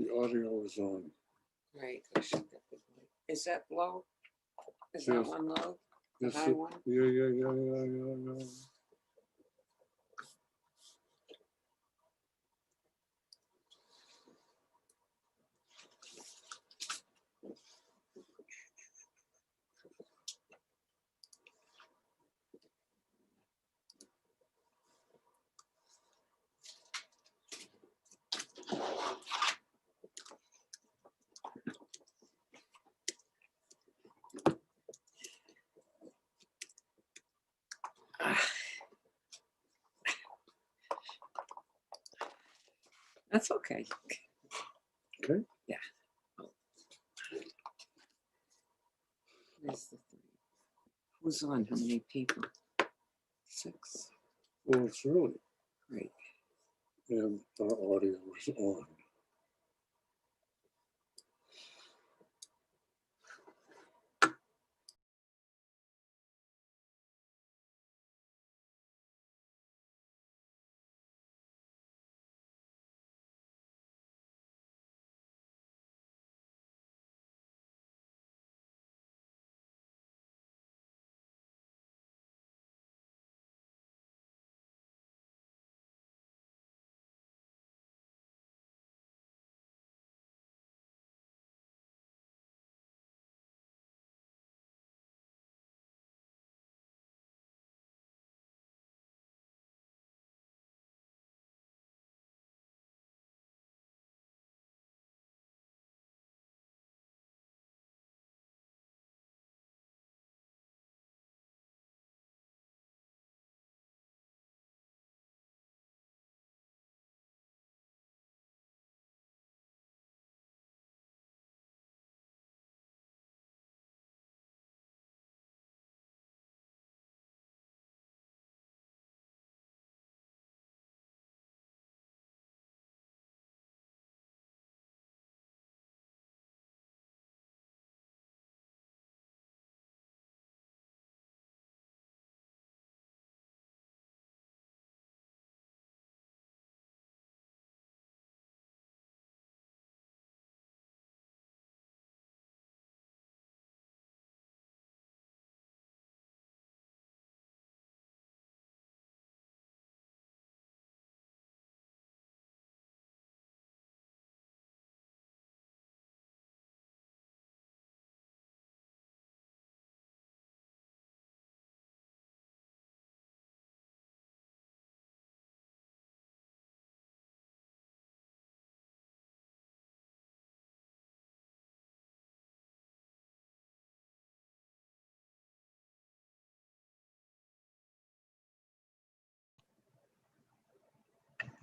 The audio is on. Right. Is that low? Is that Yes. one low? The Yes, high one? yeah. That's okay. Okay. Yeah. Where's the three? Who's on? How many people? 6. Well, it's early, Great. and our audio is on.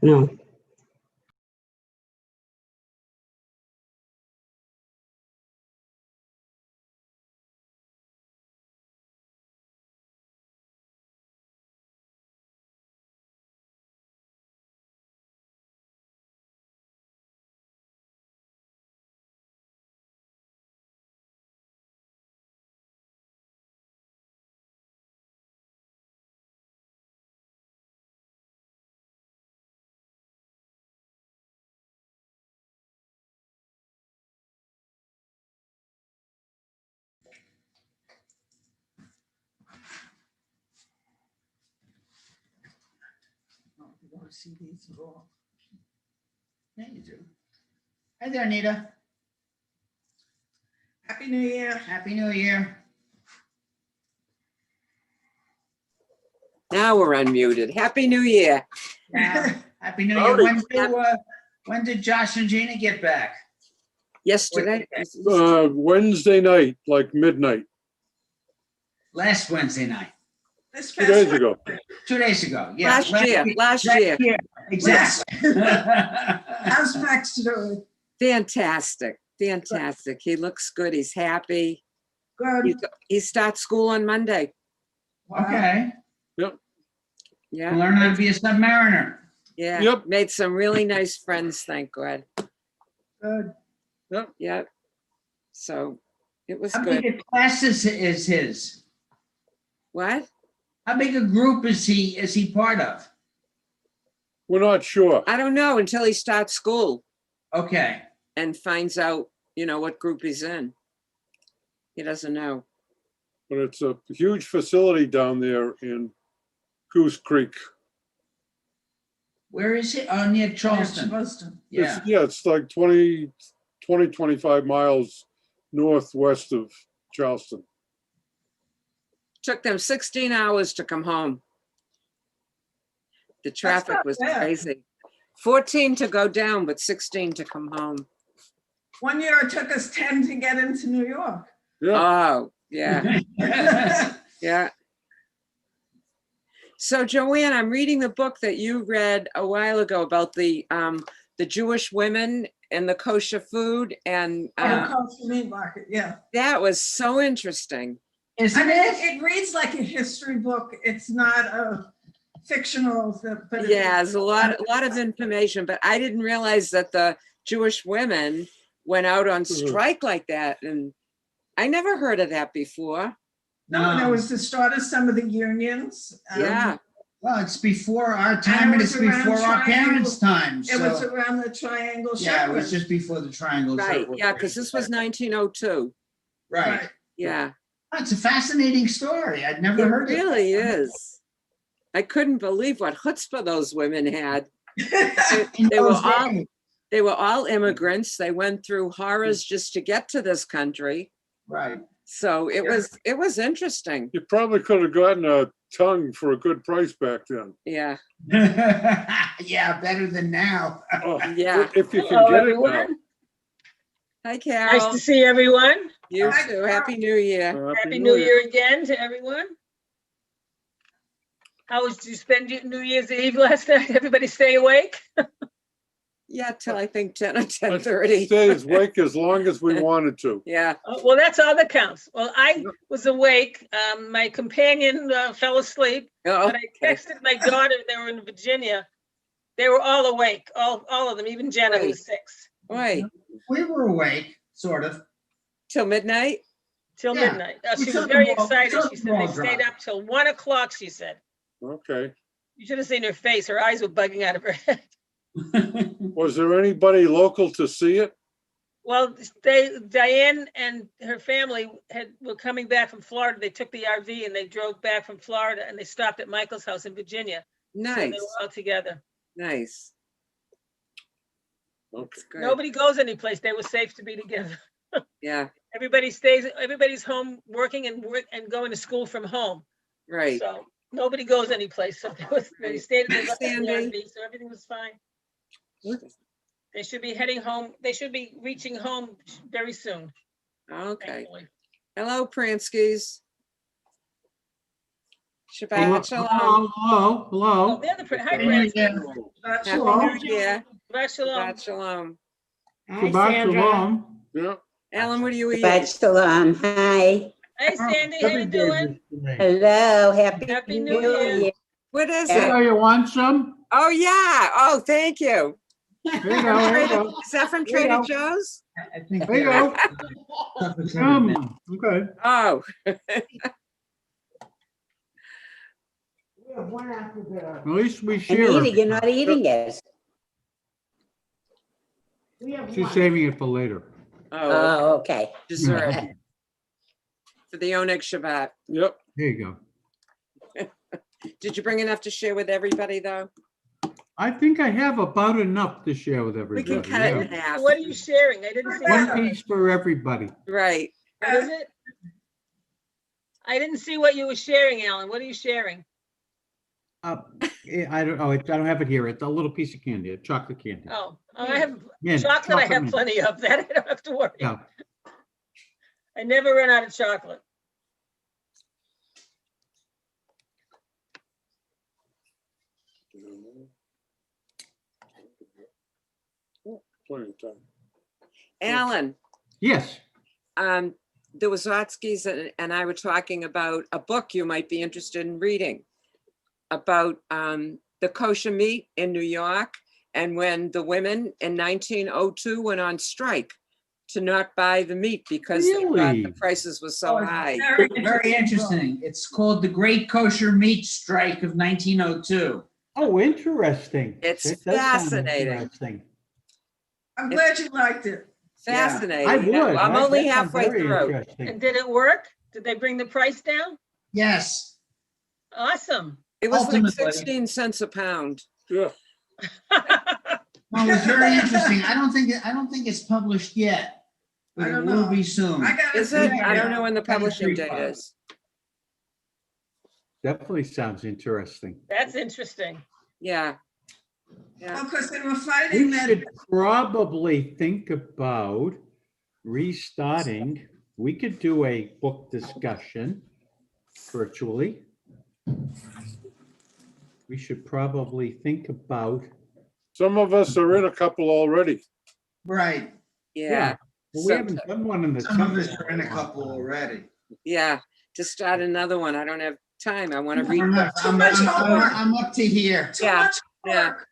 No. You want to see these at all? Yeah, you do. Hi there, Anita. Happy New Year. Happy New Year. Now we're unmuted. Happy New Year. Yeah, Happy New Year. Howdy. When did Josh and Gina get back? Yesterday. Wednesday night, like midnight, Last Wednesday night. This 2 days past ago. 2 days ago. Yeah. Last year. Exactly. How's Max doing? Fantastic. He looks good. He's happy. Good. He starts school on Monday. Okay. Yeah. Learn how to be a submariner. Yeah. Yep. Made some really nice friends, thank God. Good. Yeah. So it was How good. big a class is his? What? How big a group is he part of? We're not sure. I don't know until he starts school. Okay. and finds out, you know, what group he's in. He doesn't know. But it's a huge facility down there in Goose Creek. Where is it? Oh, near Charleston. Charleston. Yeah. It's like 25 miles northwest of Charleston. Took them 16 hours to come home. The traffic not was bad. crazy. 14 to go down, but 16 to come home. One year it took us 10 to get into New York. Yeah, Oh, yeah, yeah. So Joanne, I'm reading the book that you read a while ago about the Jewish women and the kosher food, and Cultural meat market, yeah. that was so interesting. I Isn't mean, it? it reads like a history book. It's not a fictional, but Yeah, there's a lot of information, but I didn't realize that the Jewish women went out on strike like that, and I never heard of that before. No, there was the start of some of the unions. Yeah, Well, it's before our time and it's was around before our triangle. parents' time. It was So, around the Triangle yeah, it was Shirtwaist. just before the Triangle. right. Shirtwaist. Yeah, because this was 1902. Right. Yeah, It's a fascinating story. I'd it never heard of it. really is. I couldn't believe what chutzpah those women had. In They were those all days. They were all immigrants. They went through horrors just to get to this country. Right. So it was interesting. you probably could have gotten a tongue for a good price back then. Yeah, Yeah, better than now. Oh, yeah. if you Hello, can get it now. everyone. Hi, Nice Carol. to see everyone. You Hi, too. Happy New Year. Happy New Year again to everyone. How did you spend your New Year's Eve last night? Everybody stay awake? Yeah, till I think 10 or 10:30. Stay awake as long as we wanted to. Yeah. Oh, well, that's all that counts. Well, I was awake. My companion fell asleep, Oh, but I texted my daughter. They were in Virginia. They were all awake, all of them, even Jenna, who's 6, wait, We were awake, sort of. till midnight? till Yeah. midnight. We She saw was them very all- we excited. saw She them said they all stayed drive. up till 1 o'clock, she said. Okay. You should have seen her face. Her eyes were bugging out of her head. Was there anybody local to see it? Well, Diane and her family were coming back from Florida. They took the RV and they drove back from Florida and they stopped at Michael's house in Virginia. So they Nice, were all together. nice. Okay. That's good. Nobody goes anyplace. They were safe to be together. Yeah, Everybody's home working and going to school from home. right. So nobody goes anyplace. So they stayed in the Sandy. RV, so everything was fine. They should be heading home. They should be reaching home very soon. Okay. thankfully. Hello, Pranskis. Hello, Shabbat shalom. hello, Oh, hello. they're the, hi, Hey, Francis. That's Happy all. New Year. Shabbat shalom. Shabbat shalom. Shabbat shalom. Yeah. Alan, what are you Shabbat eating? shalom. Hi. Hey, Sandy, how you doing? Hello. Happy New Year. What is So it? you want some? Oh, yeah. Oh, thank you. Here you go, here you go. Is that from There you Trader go. Joe's? I think There you go. Okay. Oh, At least we And share. eating, you're not eating it. She's saving it for later. oh, Oh, okay. dessert for the Oneg Shabbat. Yep. There you go. Did you bring enough to share with everybody, though? I think I have about enough to share with We everybody. can cut it in yeah. half. What are you sharing? I didn't see. One that. piece for everybody. Right. What is it? I didn't see what you were sharing, Alan. What are you sharing? I don't know. I don't have it here. It's a little piece of candy, a chocolate candy. Oh, I have Mint, chocolate. I have mint. plenty of that. I don't have to worry. Yeah. I never run out of chocolate. Plenty of time. Alan, Yes. the Wazatskis and I were talking about a book you might be interested in reading about the kosher meat in New York and when the women in 1902 went on strike to not buy the meat because they thought Really? the prices were so high. Very interesting. It's called the Great Kosher Meat Strike of 1902. Oh, interesting. It's That does sound fascinating. interesting. I'm glad you liked it. Fascinating. I would. Yeah, I'm I- only that sounds halfway very through. interesting. And did it work? Did they bring the price down? Yes. Awesome. It was like Ultimately. 16 cents a pound. Yeah. Well, it was very interesting. I don't think it's published yet, but I it don't will know. be soon. I got Is it? I don't today. know when the Got it publishing date pre-published. is. Definitely sounds interesting. That's interesting. Yeah. Yeah. Because they were fighting We that. should probably think about restarting. We could do a book discussion virtually. We should probably think about, Some of us are in a couple already. Right. Yeah. well, we haven't done one in the. Some of us temple are in a in long couple time. already. Yeah. To start another one. I don't have time. I want to I read. don't have- Too I'm much I'm- homework. I'm up to here. Too Yeah, much yeah. work.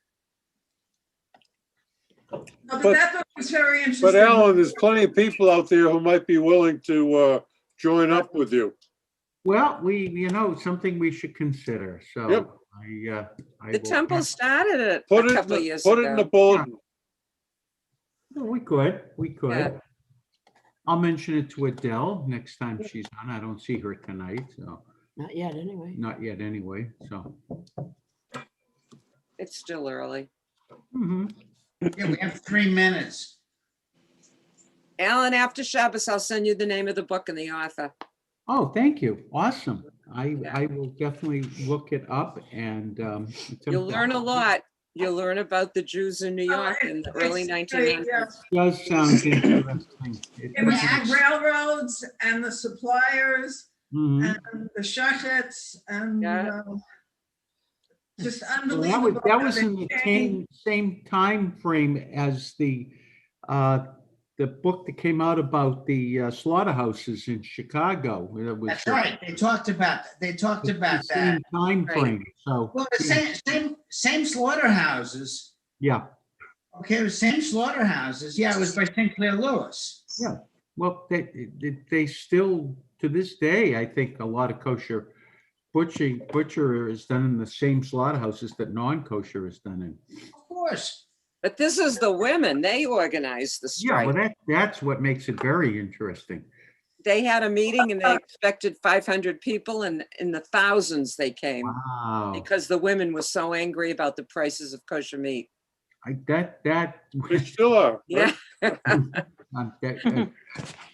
No, but But- that book was very interesting. But Alan, there's plenty of people out there who might be willing to join up with you. Well, something we should consider, so. Yep. I The will- temple started it Put a it, couple of in years the- put it in the ago. bulletin. We could. Yeah. I'll mention it to Adele next time she's on. I don't see her tonight, so, Not yet, anyway. not yet anyway, so. It's still early. Mhm. Yeah, we have 3 minutes. Alan, after Shabbos, I'll send you the name of the book and the author. Oh, thank you. Awesome. Yeah. I will definitely look it up and. You'll learn a lot. You'll learn about the Jews in New York in the early It's great, 1900s. Does sound interesting. It was the railroads and the suppliers Mhm. and the shachets and Yeah. just Well, unbelievable. that how was they in the changed. same time frame as the book that came out about the slaughterhouses in Chicago. It was That's right. They talked about the that. same time Right. frame, so, Well, the same slaughterhouses. yeah. Okay, the same slaughterhouses. Yeah, it was by St. Clair Lewis. Well, they still, to this day, I think a lot of kosher butcher is done in the same slaughterhouses that non-kosher is done in. Of course. But this is the women. They organized the Yeah, well, strike. that's what makes it very interesting. They had a meeting and they expected 500 people, and in the thousands they came Wow. because the women were so angry about the prices of kosher meat. They still are. Yeah, I'm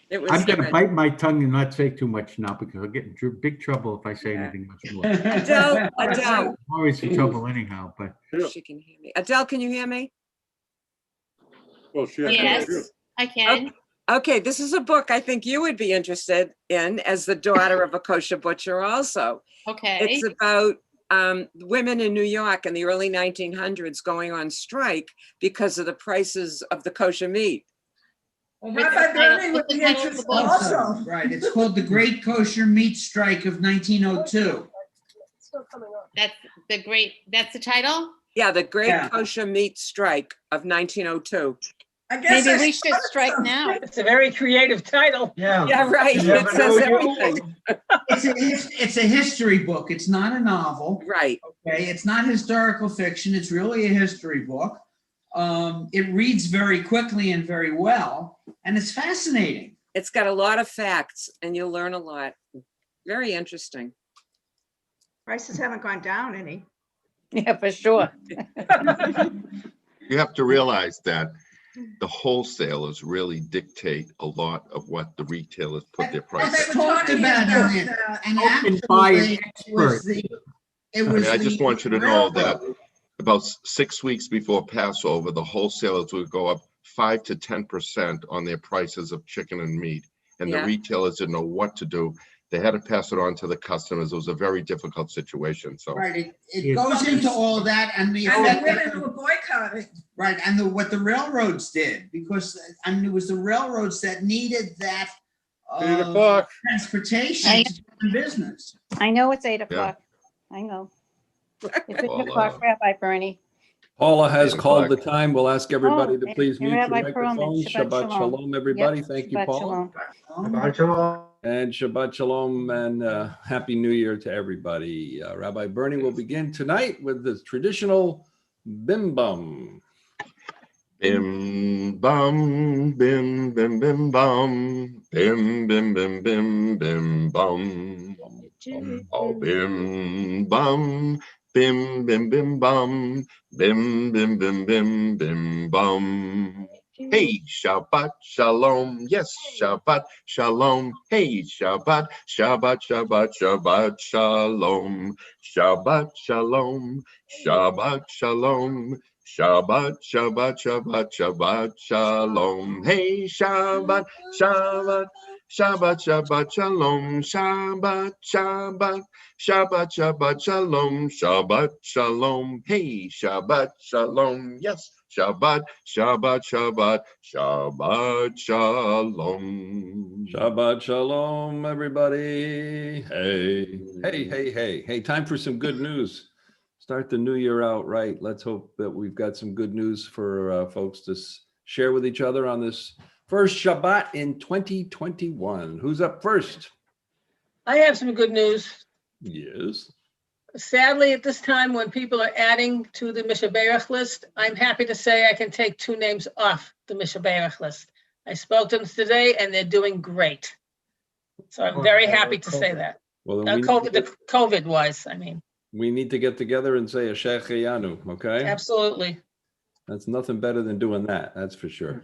it was. gonna good. bite my tongue and not say too much now because I'll get in big trouble if I say Yeah. anything much more. Adele, I'm always in trouble anyhow, but Yeah. she can hear me. Adele, can you hear me? Well, she has to Yes, hear. I can. Okay, this is a book I think you would be interested in as the daughter of a kosher butcher also. Okay. It's about women in New York in the early 1900s going on strike because of the prices of the kosher meat. Well, What's the Rabbi title- Bernie would what's the be title of the interested book? also. Right. It's called The Great Kosher Meat Strike of 1902. That's the title? Yeah, the Great Yeah. Kosher Meat Strike of 1902. I guess Maybe I we should strike now. It's a very creative title. Yeah. Yeah, right. You It never says know. everything. It's a history book. It's not a novel. Right. Okay. It's not historical fiction. It's really a history book. It reads very quickly and very well, and it's fascinating. It's got a lot of facts and you'll learn a lot. Very interesting. Prices haven't gone down any. Yeah, for sure. You have to realize that the wholesalers really dictate a lot of what the retailers put their Well, price they at. were Talked talking about about it. that. And Open by an actually, it was expert. I just want you to know that railroad. about 6 weeks before Passover, the wholesalers would go up 5 to 10% on their prices of chicken and meat. And the Yeah. retailers didn't know what to do. They had to pass it on to the customers. It was a very difficult situation, so. Right, it Yes. goes into all that and the And effect the that women were boycotting. right, and what the railroads did, because, it was the railroads that needed that 8 o'clock. transportation to do business. I know it's 8 o'clock. I know. It's 8 Well, o'clock, Rabbi Bernie. Paula has 8 called the o'clock. time. We'll ask everybody Oh, to please and mute your Rabbi Perlman, microphones. Shabbat Shabbat shalom. shalom, everybody. Yep, Thank you, Shabbat Paula. shalom. And Shabbat shalom and Happy New Year to everybody. Rabbi Bernie will begin tonight with the traditional bim bum. Bim bum, bim bim bim bum, bim bim bim bim bim bum. Oh, bim bum, bim bim bim bum, bim bim bim bim bim bum. Hey, Shabbat Shalom. Yes, Shabbat Shalom. Hey, Shabbat, Shabbat, Shabbat, Shabbat Shalom. Shabbat Shalom. Shabbat Shalom. Shabbat, Shabbat, Shabbat, Shabbat Shalom. Hey, Shabbat, Shabbat. Shabbat, Shabbat, Shalom, Shabbat, Shabbat, Shabbat, Shabbat, Shalom, Shabbat, Shalom, hey, Shabbat, Shalom, yes, Shabbat, Shabbat, Shabbat, Shabbat, Shalom. Shabbat Shalom, everybody. Hey, time for some good news. Start the new year out right. Let's hope that we've got some good news for folks to share with each other on this first Shabbat in 2021. Who's up first? I have some good news. Yes. Sadly, at this time, when people are adding to the Mishaberach list, I'm happy to say I can take 2 names off the Mishaberach list. I spoke to them today and they're doing great. So I'm very happy to say that. Well, then COVID wise, I mean. we need to get together and say a Shechayanu, okay? Absolutely. That's nothing better than doing that, that's for sure.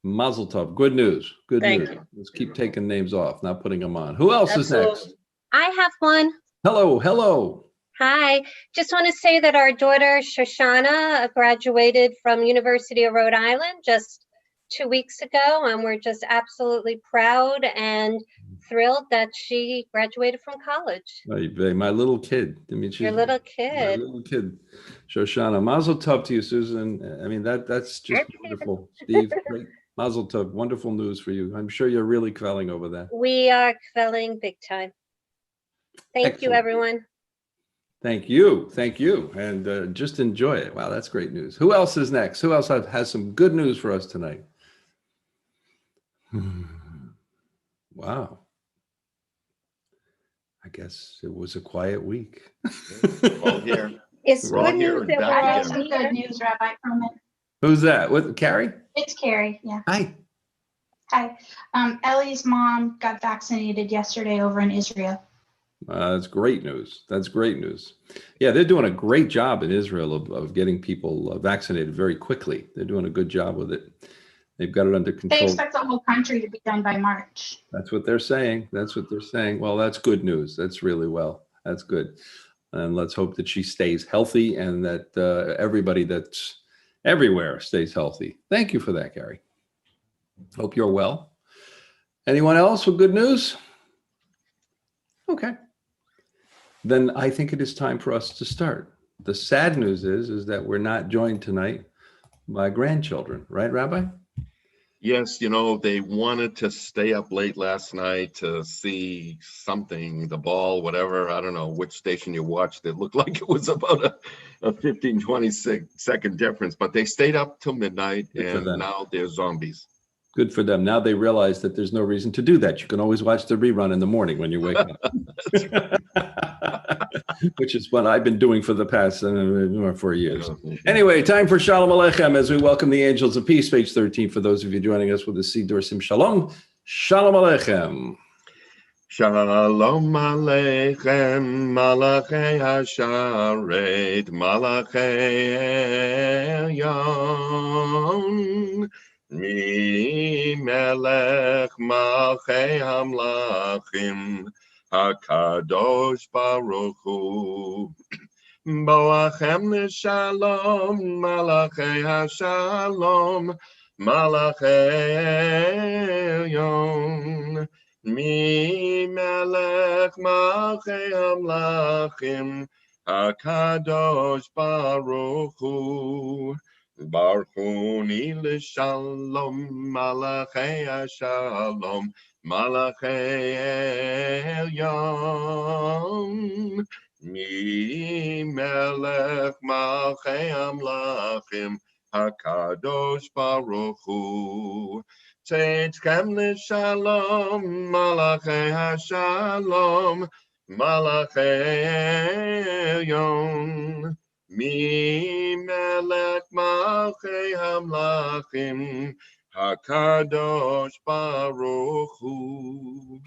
Mazel tov. Good news. Good Thank news. you. Let's keep taking names off, not putting them on. Who else is next? Absolutely. I have one. Hello. Hi. Just want to say that our daughter Shoshana graduated from University of Rhode Island just 2 weeks ago, and we're just absolutely proud and thrilled that she graduated from college. My little kid. I mean, she's Your little my kid. little kid, Shoshana. Mazel tov to you, Susan. I mean, that's just Okay. wonderful. Steve, great. Mazel tov. Wonderful news for you. I'm sure you're really quelling over that. We are quelling big time. Thank you, Excellent. everyone. Thank you. And just enjoy it. Wow, that's great news. Who else is next? Who else has some good news for us tonight? Wow. I guess it was a quiet week. All here. It's We're all good here news and that back we're I all have again. some here. good news, Rabbi Perlman. Who's that? What, Carrie? It's Carrie, yeah. Hi. Hi. Ellie's mom got vaccinated yesterday over in Israel. That's great news. That's great news. Yeah, they're doing a great job in Israel of getting people vaccinated very quickly. They're doing a good job with it. They've got it under They control. expect the whole country to be done by March. That's what they're saying. Well, that's good news. That's really well. That's good. And let's hope that she stays healthy and that everybody that's everywhere stays healthy. Thank you for that, Gary. Hope you're well. Anyone else with good news? Okay. Then I think it is time for us to start. The sad news is that we're not joined tonight by grandchildren, right, Rabbi? Yes, they wanted to stay up late last night to see something, the ball, whatever. I don't know which station you watched. It looked like it was about a 15, 20-second difference, but they stayed up till midnight and now they're zombies. Good for them. Now they realize that there's no reason to do that. You can always watch the rerun in the morning when you wake up. Which is what I've been doing for the past 4 years. Anyway, time for Shalom Aleichem as we welcome the angels of peace, page 13. For those of you joining us with the Siddur Sim Shalom, Shalom Aleichem. Shalom Aleichem, Malachei Hasharet, Malachei Elyon. Mi melech malchei hamlachim, HaKadosh Baruch Hu. Boachem l'shalom, malachei hashalom, malachei elyon. Mi melech malchei hamlachim, HaKadosh Baruch Hu. Barchuni l'shalom, malachei hashalom, malachei elyon. Mi melech malchei amlachim, HaKadosh Baruch Hu. Tzedkem l'shalom, malachei hashalom, malachei elyon. Mi melech malchei hamlachim, HaKadosh Baruch Hu.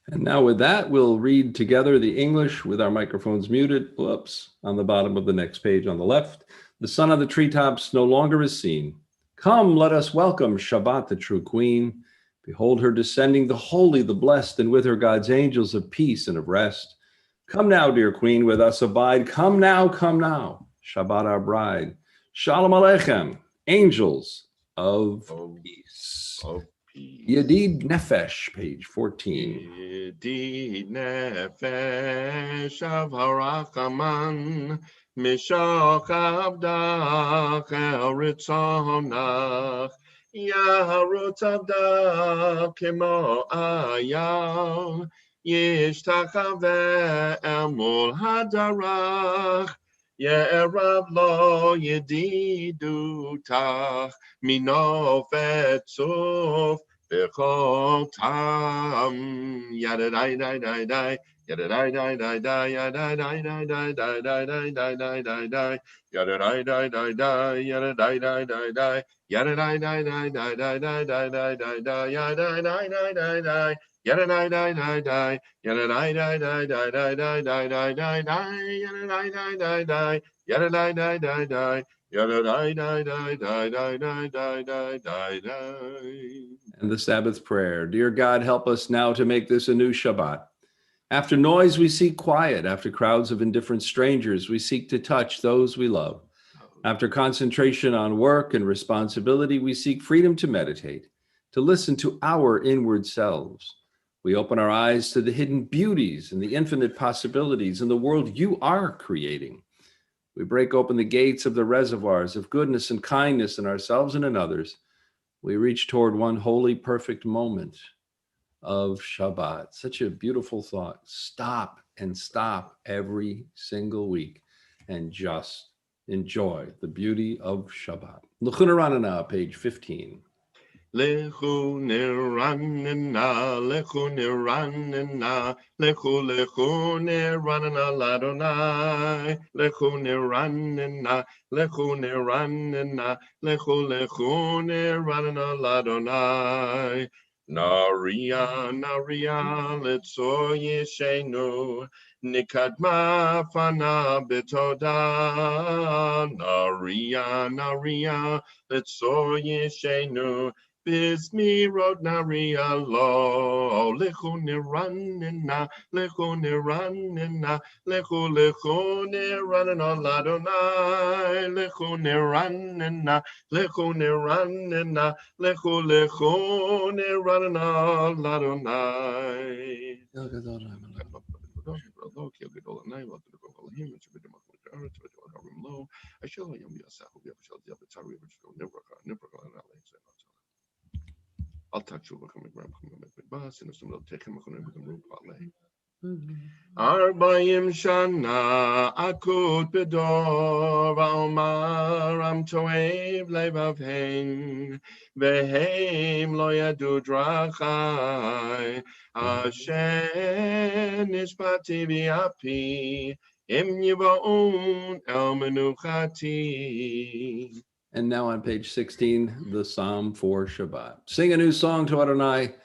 And now with that, we'll read together the English with our microphones muted. Whoops, on the bottom of the next page on the left. The sun of the treetops no longer is seen. Come, let us welcome Shabbat, the true queen. Behold her descending, the holy, the blessed, and with her God's angels of peace and of rest. Come now, dear queen, with us abide. Come now, Shabbat our bride. Shalom Aleichem, angels of peace. Of peace. Yedid Nefesh, page 14. Yedid Nefesh of Harachaman, Mishach Avdach El Ritzonach, Yarutz Avdach Kemo Ayal, Yishtachave Emul Hadarach, Ye'erav Lo Yedidutach, Mino Fetzuf, Bechol Tam, Yadadai Dai Dai Dai, Yadadai Dai Dai Dai, Yadadai Dai Dai Dai Dai Dai Dai Dai Dai Dai, Yadadai Dai Dai Dai, Yadadai Dai Dai Dai, Yadadai Dai Dai Dai Dai Dai Dai Dai Dai Dai, Yadadai Dai Dai Dai Dai, Yadadai Dai Dai Dai, Yadadai Dai Dai Dai Dai Dai Dai Dai Dai Dai, Yadadai Dai Dai Dai, Yadadai Dai Dai Dai, Yadadai Dai Dai Dai Dai Dai Dai Dai Dai Dai. And the Sabbath prayer. Dear God, help us now to make this a new Shabbat. After noise, we seek quiet. After crowds of indifferent strangers, we seek to touch those we love. After concentration on work and responsibility, we seek freedom to meditate, to listen to our inward selves. We open our eyes to the hidden beauties and the infinite possibilities in the world you are creating. We break open the gates of the reservoirs of goodness and kindness in ourselves and in others. We reach toward one holy, perfect moment of Shabbat. Such a beautiful thought. Stop every single week and just enjoy the beauty of Shabbat. L'chun Aranana, page 15. Lechu neranena, lechu neranena, lechu neranena ladonai, lechu neranena, lechu neranena, lechu neranena ladonai. Naria, letzo yeshenu, nikadma fana betoda. Naria, letzo yeshenu, Bismirod Naria lo, lechu neranena, lechu neranena, lechu neranena ladonai, lechu neranena, lechu neranena, lechu neranena ladonai. I'll touch you. Arbaim shana akut bedor va'omar am toev levavhen vehem lo yadu drachai asher nishpati v'api im yivaun el menuchati. And now on page 16, the Psalm for Shabbat. Sing a new song to Adonai.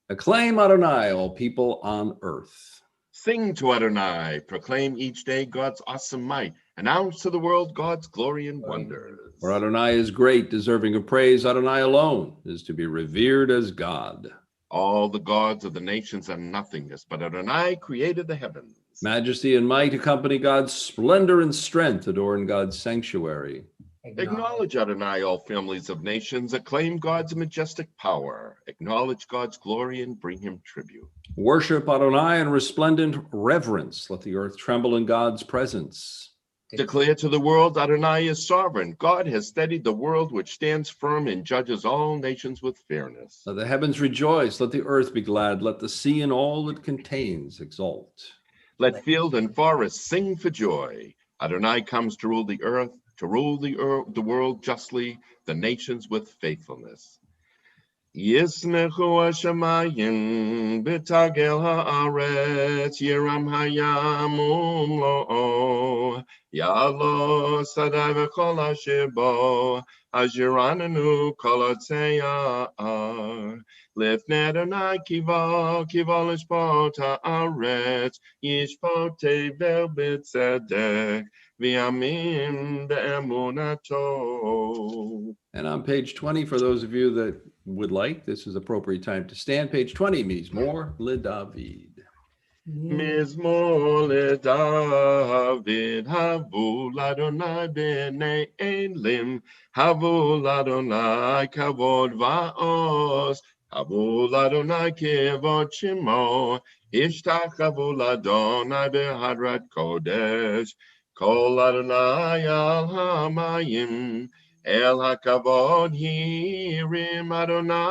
Acclaim Adonai, all people on earth. Sing to Adonai, proclaim each day God's awesome might, announce to the world God's glory and wonders. For Adonai is great, deserving of praise. Adonai alone is to be revered as God. All the gods of the nations are nothingness, but Adonai created the heavens. Majesty and might accompany God's splendor and strength, adorn God's sanctuary. Acknowledge Adonai, all families of nations. Acclaim God's majestic power. Acknowledge God's glory and bring him tribute. Worship Adonai in resplendent reverence. Let the earth tremble in God's presence. Declare to the world Adonai is sovereign. God has steadied the world which stands firm and judges all nations with fairness. Let the heavens rejoice. Let the earth be glad. Let the sea and all it contains exult. Let field and forest sing for joy. Adonai comes to rule the earth, to rule the world justly, the nations with faithfulness. Yismechu hashamayim b'tagel haaretz, yiram hayam umlo'o, Yalo Sadai V'Kol Asher Bo, Asher Ananu Kol Hatzei Lifnei Adonai Kiva, Kiva Lishpot Haaretz, Yishpot Tevel B'Tzedek, V'Yamin Be'emunato. And on page 20, for those of you that would like, this is appropriate time to stand. Page 20, Mizmor LeDavid. Mizmor LeDavid, Havu l'Adonai b'nei Elim, Havu l'Adonai kavod va'os, Havu l'Adonai kevod shemo, Ishtachavu l'Adonai b'hadrat kodesh, Kol Adonai al hamayim, El hakavod hirim Adonai,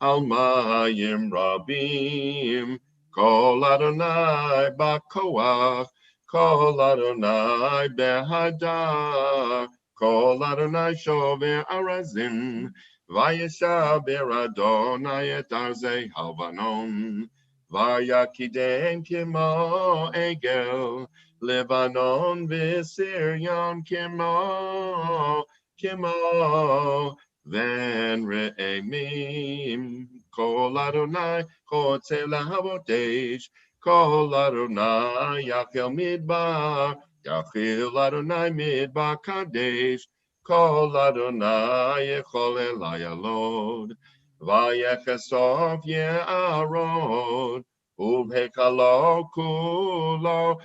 Almayim Rabim, Kol Adonai Bakoach, Kol Adonai Behadar, Kol Adonai Shover Arazim, Vayeshaber Adonai et Arzei Halvanon, Vayakidem Kimo Egel, Lebanon Visirion Kimo, Ven re'emim, Kol Adonai chotze lahabotesh, Kol Adonai yachil midbar, Yachil Adonai midbar kadesh, Kol Adonai yechol elayalod, Vayechesof ye'arod, Ubhekalo kulo,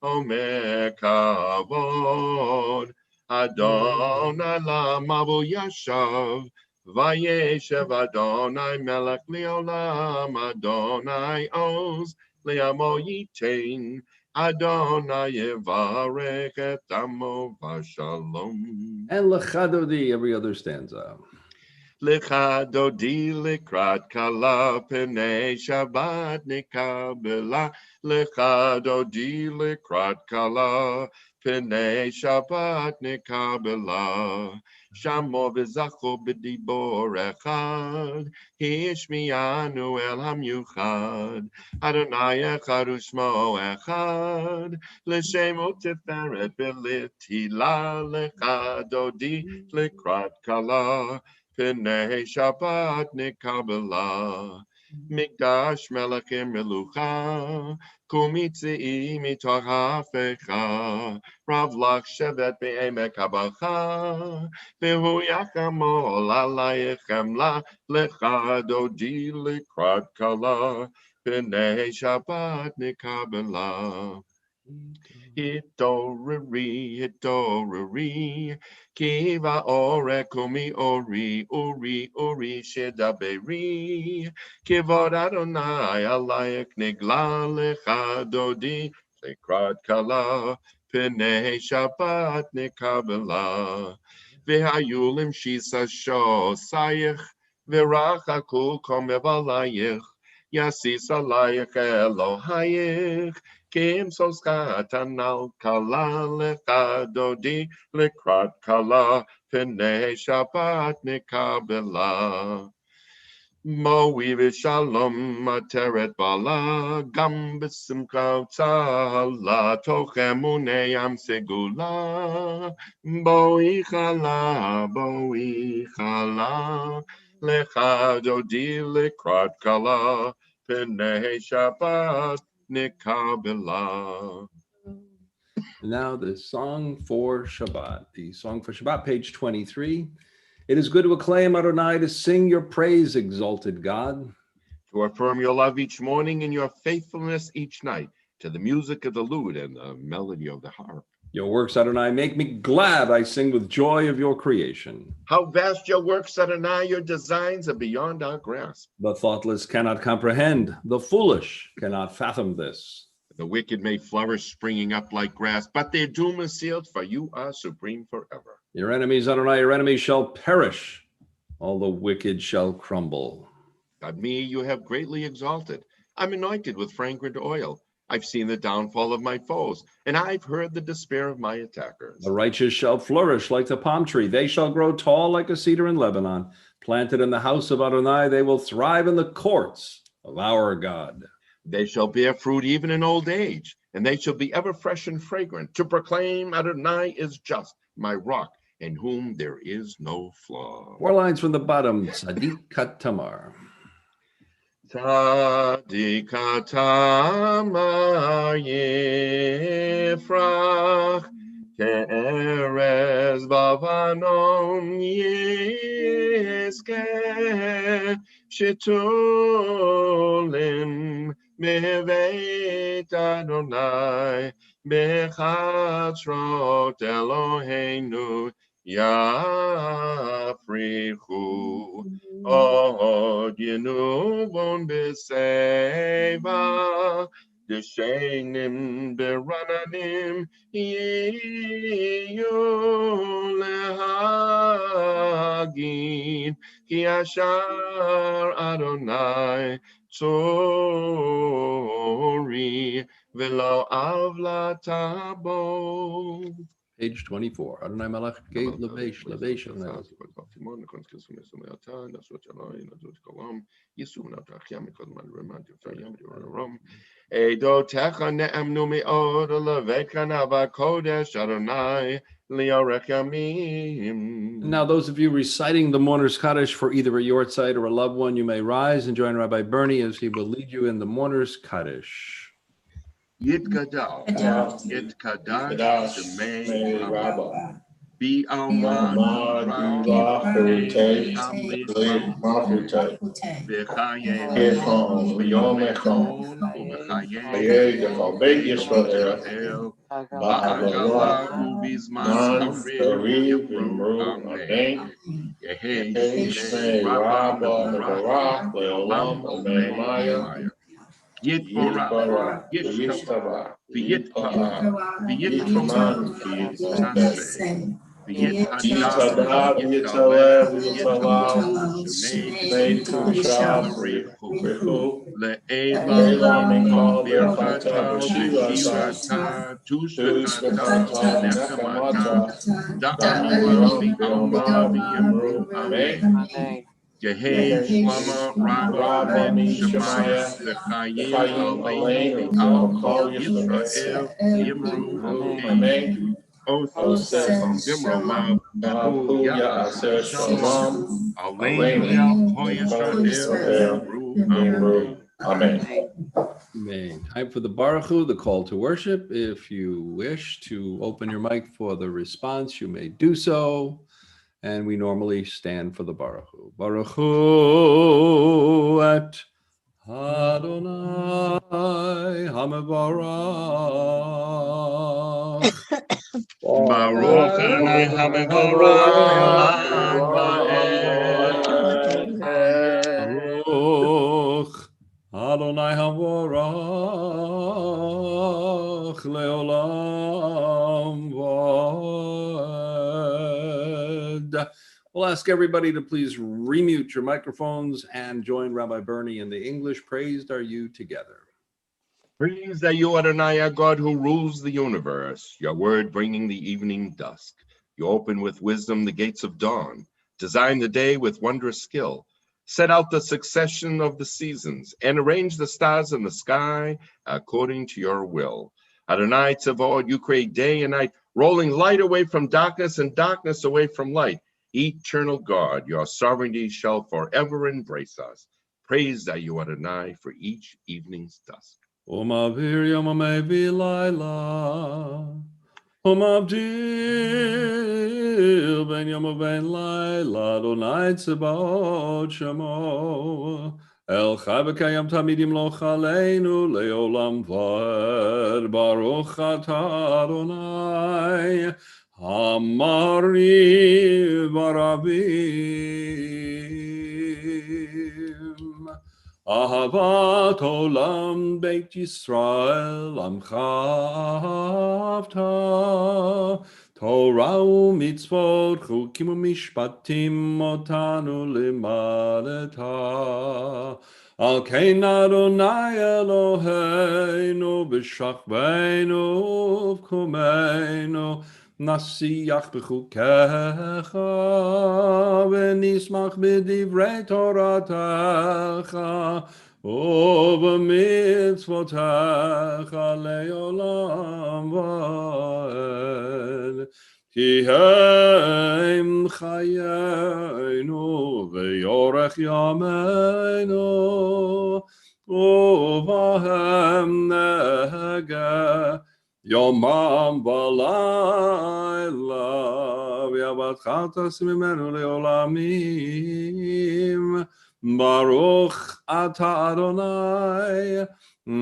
Omer kavod, Adonai lamavu yashav, Vayeshev Adonai melech leolam, Adonai oz leamo yitain, Adonai yevarech et amo v'shalom. And Lechadodi, every other stanza. Lecha dodi likrat kala penei Shabbat nikabela. Lecha dodi likrat kala penei Shabbat nikabela. Shamo v'zacho b'dibor echad, Hishmianu el hamyuchad, Adonai echad u'shmo echad, L'shemo tiferet b'litila. Lecha dodi likrat kala Penei Shabbat nikabela, Mikdash melachim melucha, Kumitzi mitoch hafecha, Rav lach shevet be'emek habacha, V'hu yachamol alayechem la, Lecha dodi likrat kala, Penei Shabbat nikabela. Hitoriri, Kiva ore kumi ori shedaberi, Kivod Adonai alayek nigla lecha dodi, Lekrat kala, Penei Shabbat nikabela, V'hayulim shisa sho sayich, V'rachakul komev alayich, Yasis alayich Elohayich, Kim soskatanal kala lecha dodi lekrat kala penei Shabbat nikabela. Mo'i v'shalom materet bala gam b'simcha tzala toch emunei am segula. Bo'i chala lecha dodi lekrat kala penei Shabbat nikabela. Now the song for Shabbat. The song for Shabbat, page 23. It is good to acclaim Adonai, to sing your praise, exalted God. To affirm your love each morning and your faithfulness each night, to the music of the lute and the melody of the harp. Your works, Adonai, make me glad. I sing with joy of your creation. How vast your works, Adonai, your designs are beyond our grasp. The thoughtless cannot comprehend. The foolish cannot fathom this. The wicked may flourish, springing up like grass, but their doom is sealed, for you are supreme forever. Your enemies, Adonai, your enemies shall perish. All the wicked shall crumble. God, me you have greatly exalted. I'm anointed with fragrant oil. I've seen the downfall of my foes, and I've heard the despair of my attackers. The righteous shall flourish like the palm tree. They shall grow tall like a cedar in Lebanon. Planted in the house of Adonai, they will thrive in the courts of our God. They shall bear fruit even in old age, and they shall be ever fresh and fragrant, to proclaim Adonai is just, my rock, in whom there is no flaw. 4 lines from the bottom. Sadiq Katamar. Tzaddik Katamar Yifrach, Ke'erez Bavanom Yizkeh, Shitulim Meveit Adonai, Bechatzrot Eloheinu Yafrichu. Od Yenuvon Beseva, Deshenim Berananim, Yiyu Lehagin, Ki Ashar Adonai, Tzori, Velo Avlatabo. Page 24. Adonai Malach Gate Levesh Levesh. Eidotecha ne'emnu me'od levekana v'kodesh Adonai li'orechamim. Now, those of you reciting the Mourner's Kaddish for either a yortzeit or a loved one, you may rise and join Rabbi Bernie as he will lead you in the Mourner's Kaddish. Yitkadash Shemei Rabbah Bi'alma Ra'utei Malchutei V'chayei B'yom Echon U'b'chayei Dechol Beit Yisrael Ba'agala U'bizman Kariv V'imru Amen Yehei Shemei Rabbah V'barach Le'olam Amen. Yitbarach, Yishtabach, V'yitparach, V'yitman, V'yitaseh, V'yitadab, V'yitaleh, V'yitalav, Shemei Kusha, V'richu, Le'elam, Mikol, Birchata, V'shivata, Tushbekata, Nechamata, Da'amah, V'alma, V'yimru, Amen. Yehei Shlama Rabba Min Shemaya V'chayim Aleinu Al Kol Yisrael Yimru Amen. Oseh Bimromav Hu Ya'aseh Shalom Aleinu Kol Yisrael Yimru Amen. Amen. Time for the Baruch Hu, the call to worship. If you wish to open your mic for the response, you may do so. And we normally stand for the Baruch Hu. Baruch Hu et Adonai HaMevarach. Baruch Adonai HaMevarach Baruch Adonai HaMevarach Leolam V'ed. We'll ask everybody to please remute your microphones and join Rabbi Bernie in the English. Praised are you together. Praise are you, Adonai, our God, who rules the universe, your word bringing the evening dusk. You open with wisdom the gates of dawn, design the day with wondrous skill, set out the succession of the seasons, and arrange the stars in the sky according to your will. Adonai Tzavod, you create day and night, rolling light away from darkness and darkness away from light. Eternal God, your sovereignty shall forever embrace us. Praise are you, Adonai, for each evening's dusk. Umavir Yomamei Laila, Umavdil Ben Yomavein Laila, Adonai Tzebot Shemo, El Chavekayam Tamidim Loch Aleinu, Leolam Vad, Baruch Atah Adonai, Hamari Barabim. Ahavat olam beit Yisrael amchavta Torah u'mitzvot chukim u'mishpatim otanu limadeta Al kein Adonai Eloheinu b'shachveinu u'vkumeinu נשיח בחוקיך ונשמח בדברי תורתך ובמצוותיך לעולם ועד. כי הם חיינו ויורך ימינו ובהם נהגה יומם ולילה ויעבדך תשים ממנו לעולמים. ברוך אתה אדוני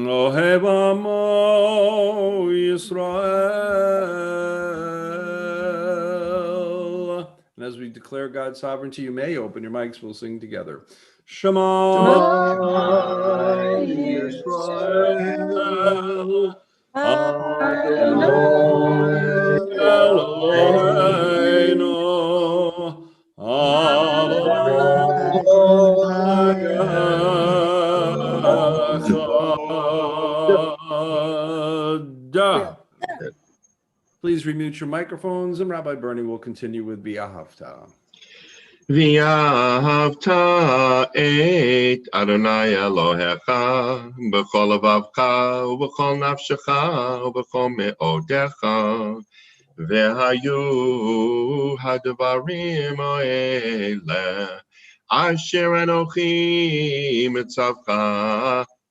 אוהב עמו Yisrael. And as we declare God's sovereignty, you may open your mics. We'll sing together. Shema Yisrael Adonai Eloheinu Adonai Echad. Please remute your microphones, and Rabbi Bernie will continue with V'ahavta. V'ahavta et Adonai Elohecha b'chol levavcha u'b'chol nafshecha u'b'chol me'odecha v'hayu hadvarim ha'eleh asher anochi mitzavcha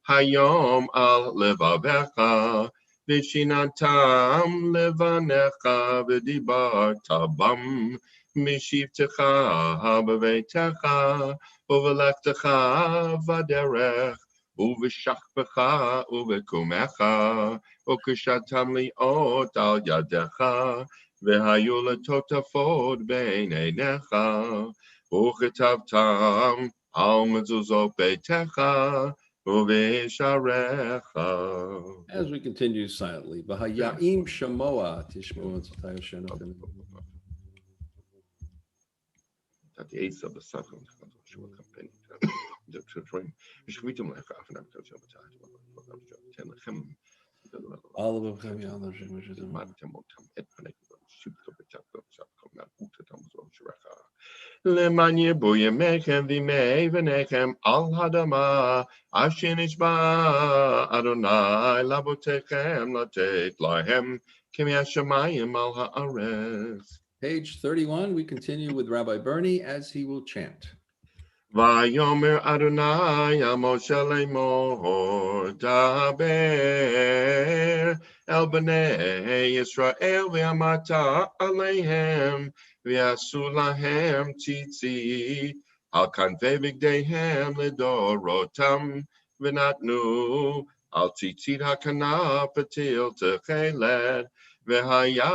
hayom al levavecha v'shinantam levanecha v'dibarta bam Mishivtecha b'veitecha u'v'lechtecha v'derech u'v'shachbecha u'v'kumecha u'kishatam li'ot al yadecha v'hayu l'totafot b'eineinecha u'chetavtam al mezuzot beitecha u'v'sharecha. As we continue silently, V'haya'im shamoa tishmo tzatay Hashem. At the eighth of the second, the children, Shvitum Lechaf, and I'm going to All of them, which is a Lemanye Boyemechem, Vime, Venechem, Al Hadama, Ashinishba, Adonai, Labotechem, Latet, Lahem, Kemiashamayim, Al Haaretz. Page 31, we continue with Rabbi Bernie as he will chant. Vayomer Adonai Moshe Lemor Daber El Bnei Yisrael V'amata Aleihem V'asu Lahem Tzitzit Al Kanvei Bigdeihem Lidorotam V'natnu Al Tzitzit HaKanaf Patil Techeled V'haya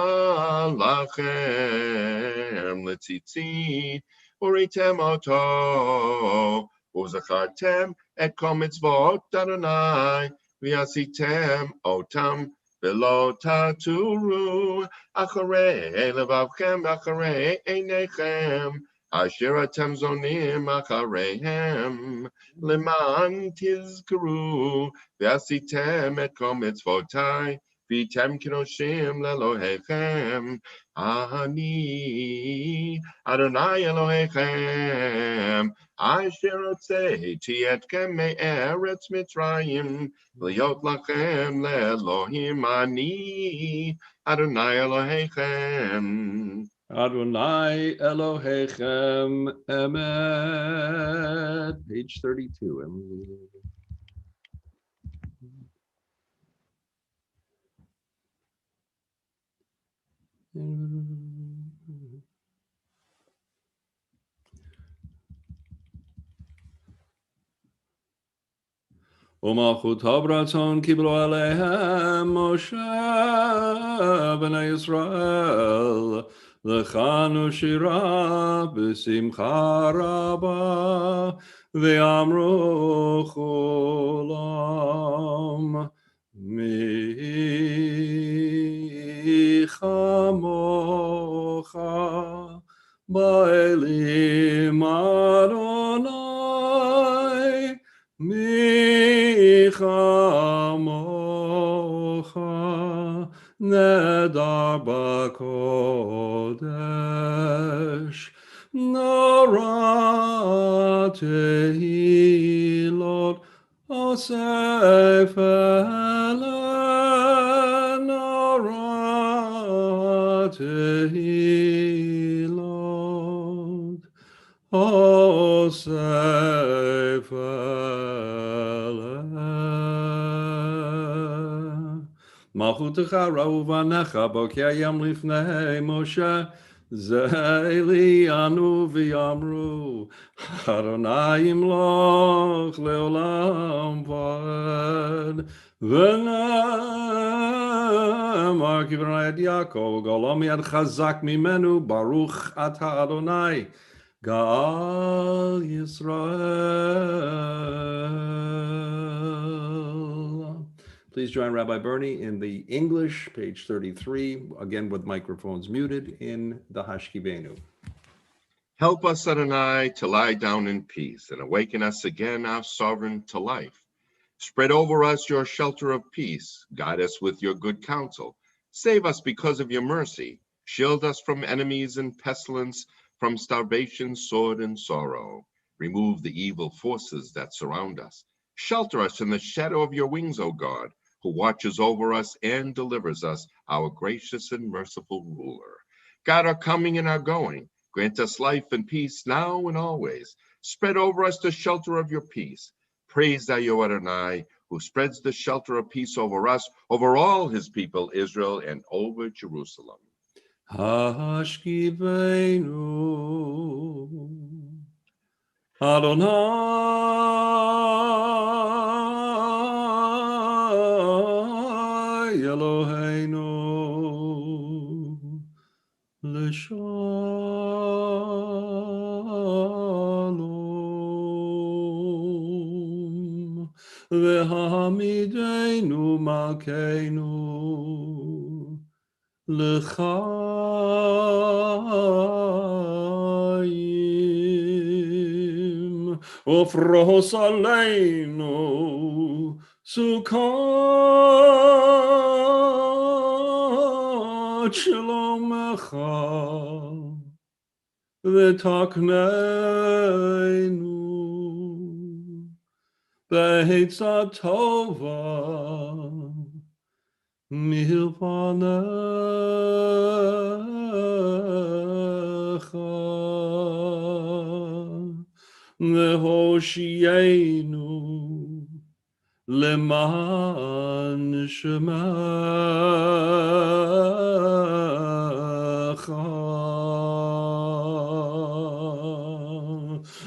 Lachem L'Tzitzit Uritem oto, uzachartem et kol mitzvot Adonai, v'yasitem otam v'lo taturu, acharei levavchem v'acharei einechem, asher atem zonim achareihem, leman tizkaru, v'yasitem et kol mitzvotai, v'yitem kinoshim lelohechem, Ani Adonai Elohechem Asher Otzeiti etchem me'eretz Mitzrayim Liot lachem le'Elohim Ani Adonai Elohechem Adonai Elohechem Emet. Page 32. U'malchut habratzon kiblo aleihem Moshe b'nei Yisrael l'chanu shira b'simcha rabba v'amru cholam mi chamocha ba'elim Adonai mi chamocha Nedar Bakodesh, Nora Tehilot, Osef Ele, Nora Tehilot, Osef Ele. Malchutecha ra'u v'anecha bokeh yam lifnei Moshe Zeili anu v'yamru Adonai imloch leolam v'ed V'namar kivra et Yaakov golom yad chazak mimenu Baruch ata Adonai Gal Yisrael. Please join Rabbi Bernie in the English, page 33, again with microphones muted, in the Hashkivenu. Help us, Adonai, to lie down in peace and awaken us again, our sovereign, to life. Spread over us your shelter of peace. Guide us with your good counsel. Save us because of your mercy. Shield us from enemies and pestilence, from starvation, sword, and sorrow. Remove the evil forces that surround us. Shelter us in the shadow of your wings, O God, who watches over us and delivers us, our gracious and merciful ruler. God, our coming and our going, grant us life and peace now and always. Spread over us the shelter of your peace. Praise thou, O Adonai, who spreads the shelter of peace over us, over all his people, Israel, and over Jerusalem. Hashkivenu Adonai Eloheinu L'shalom V'hamidenu Malkeinu L'chaim Ufros aleinu Sukkot Shlomecha V'takneinu B'eitza tova Milpanecha V'hoshienu Leman Shemecha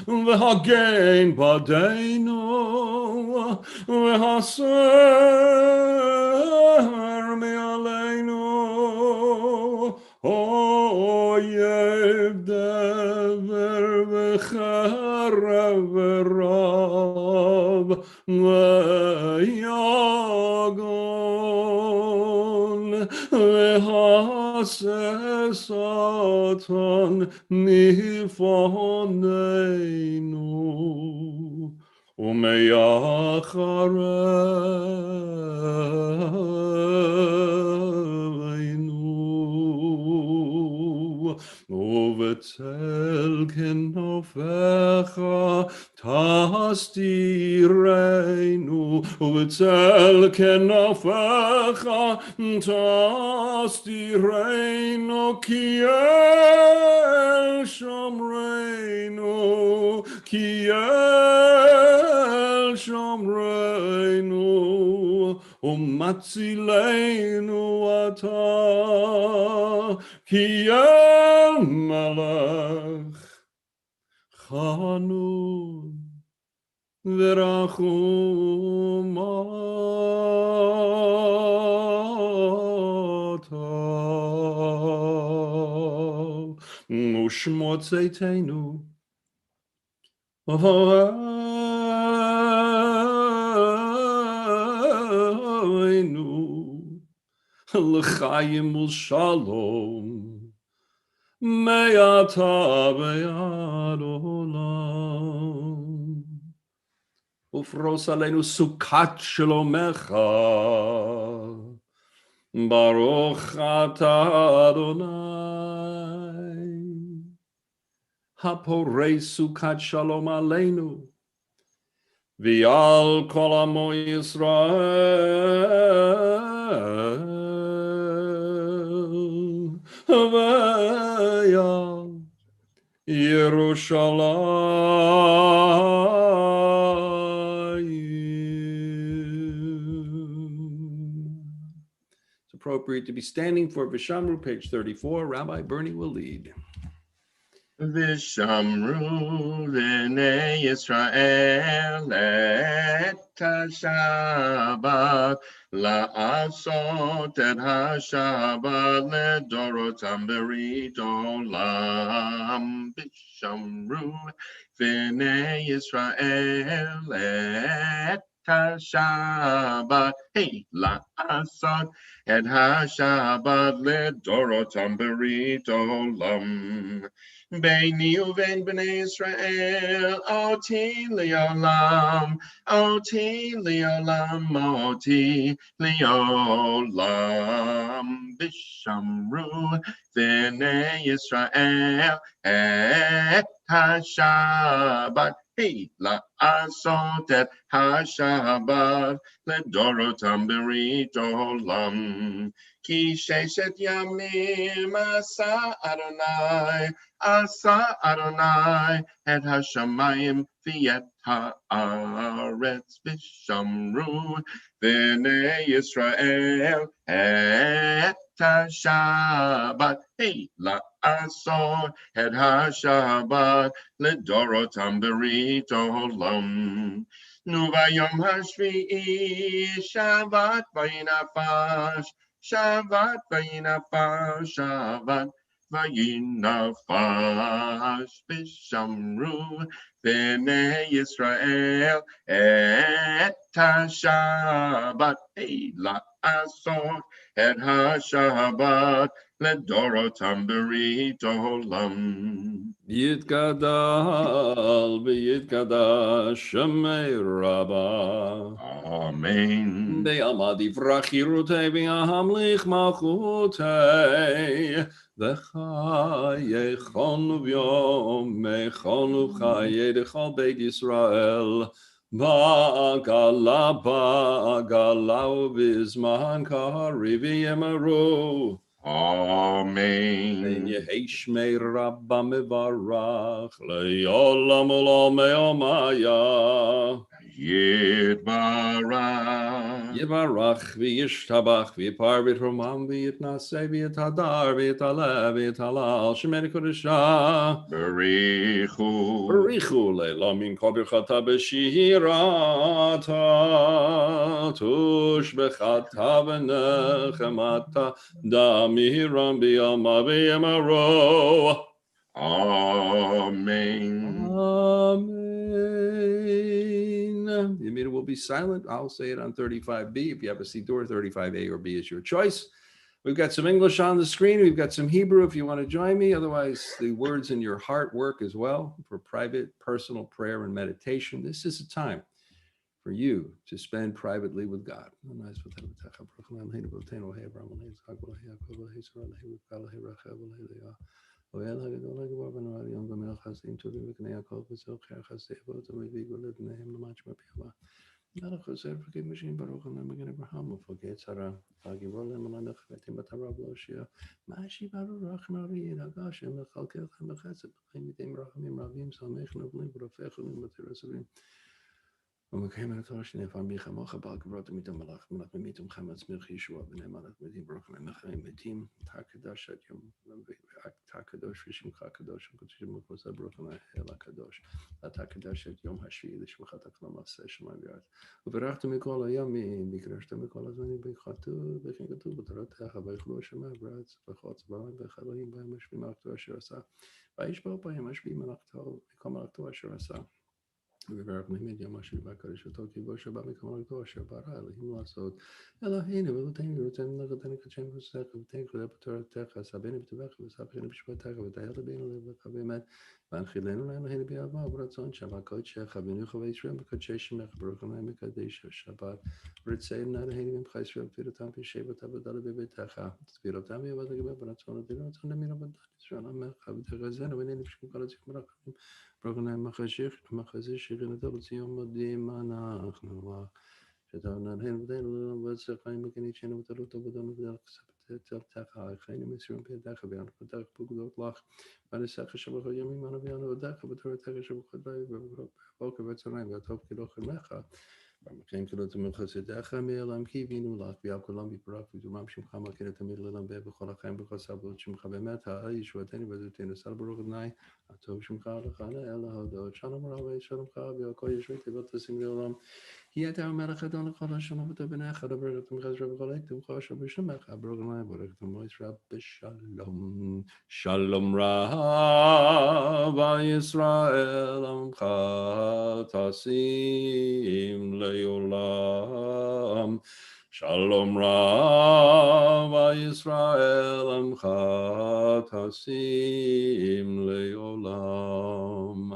V'hagen Badeinu V'haser Me'aleinu Oyev Dever V'cherev V'rav V'yagon V'haser Satan Mifonenu Umeyachareinu Uvetel kenofecha tastirenu Uvetel kenofecha tastirenu Kiel shomreinu Kiel shomreinu Umatzilenu ata Kiel malach Chanun V'rachum ata U'shmot zeitenu Oinu L'chaim u'shalom Me'ata ve'ad olam Ufros aleinu sukat shlomecha Baruch atah Adonai. Haporei sukat shalom aleinu. V'al kol amo Yisrael. V'yal Yerushalayim. It's appropriate to be standing for Vishamru, page 34. Rabbi Bernie will lead. Vishamru v'nei Yisrael et ha-Shabbat la'asot et ha-Shabbat ledorotam berit olam. Vishamru v'nei Yisrael et ha-Shabbat la'asot et ha-Shabbat ledorotam berit olam. Beini uven b'nei Israel, oti li'olam, oti li'olam, oti li'olam. Bishamru v'nei Israel et ha-Shabbat, la'asot et ha-Shabbat, ledorotam berit olam. Ki sheshet yamim asa Adonai, Asa Adonai et hashamayim v'et haaretz v'shamru v'nei Yisrael et ha-Shabbat la'asot et ha-Shabbat ledorotam berit olam. Nu vayom hashvi'i Shabbat vayinafash, Shabbat vayinafash, Shabbat vayinafash v'shamru v'nei Yisrael et ha-Shabbat la'asot et ha-Shabbat ledorotam berit olam. Yitgadal v'yitgadash Shemei Rabbah. Amen. Be'amad yivrach yirutei v'yahamlich malchutei. V'chayechonu v'yomechonu chayedecha beit Yisrael. Ba'agala v'izman kari v'yemaru. Amen. Yeheshmei Rabba mevarach le'olam olam me'omaya. Yitbarach. Yivarach v'yishtabach v'yipar v'yitromam v'yitnaseh v'yitadar v'yitaleh v'yitalal shemei kodesha. Berichu. Berichu le'lam min kol birchata b'shirata tush b'chata v'nechemata damiram b'yama v'yamaro. Amen. Amen. The meter will be silent. I'll say it on 35B. If you have a Siddur, 35A or B is your choice. We've got some English on the screen. We've got some Hebrew if you want to join me. Otherwise, the words in your heart work as well for private, personal prayer and meditation. This is a time for you to spend privately with God. ומקיים את התורה שנפעם בי חמוך בעל כבוד ומיתום מלאך מלאך ומיתום חמץ מלך ישוע בני מלאך מתים ברוך ממחיים מתים הקדוש עד יום אתה הקדוש ושמך הקדוש וקדושים וכבוד ברוך אל הקדוש אתה הקדוש עד יום השביעי לשמחת כל מעשה שמיים וארץ וברכת מכל הימים בקדשת מכל הזמנים בכתוב וכן כתוב בתורתך ויאכלו השמיים וארץ וחוץ בהם וחללים בהם משפיעים מלאכתו אשר עשה וישבעו בהם משפיעים מלאכתו מכל מלאכתו אשר עשה וברך מימד יום השביעי והקדוש אותו כי בו שבא מקמלכתו אשר ברא אלוהים לעשות אלוהינו ואלוהינו ורוצנו מלאכתנו קדשנו וסך ותן כבודה בתורתך סבנו בטובך וסבכנו בשבתך ותהיה רבינו לבך באמת והנחילנו להנחיל בידמה וברצון שבת קודשך בנך וישראל בקודשי שמך ברוך ה' מקדש השבת ורצון להנחיל ממך ישראל פירותם בשבט עבודה בביתך תפירותם ויעבד לגבי ברצון ודין רצון למין עבודה ישראל עמך ותחזינו ונהנים בשם כל הצדיקים ברחמים ברוך ה' מחזיר שכינתו בציון מודים אנחנו שתהיו נהנים ודנו ובצע חיים וקניתנו ותלות עבודנו ודרך תבטח חיינו מסירים בידיך ויענקותך פקודות לך ונסך שבכל ימים אנו ויענו עבדך ותורתך שבכל בוקר וצהריים והטוב כי לא חלמך במקרים כאילו תמיד חסדיך מעולם כי הבינו לך ויעל כולם בפרק ודומם שמך מכיר תמיד ללמד בכל החיים בכל סבלות שמך באמת ישועתנו ועזרתנו סל ברוך ה' הטוב שמך לך לאל להודות שלום רב שלומך ועל כל ישועי תיבות תשים לעולם כי אתה המלך אדון לכל השלום ואתה בנך דבר את תמך עזרה בכל עת תמך אשר בשמך ברוך ה' ברך תמו ישראל בשלום שלום רב ישראל עמך תשים לעולם שלום רב ישראל עמך תשים לעולם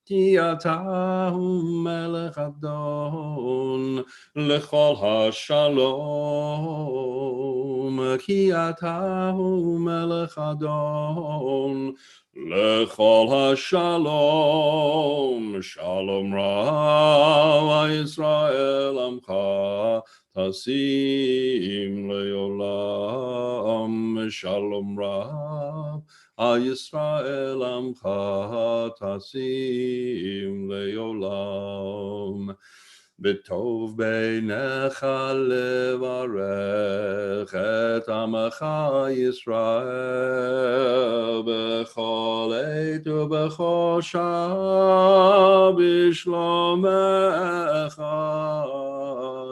כי אתה הוא מלך אדון לכל השלום כי אתה הוא מלך אדון לכל השלום שלום רב ישראל עמך תשים לעולם שלום רב ישראל עמך תשים לעולם בטוב בעיניך לברך את עמך ישראל בכל עת ובכל שעה בשלומך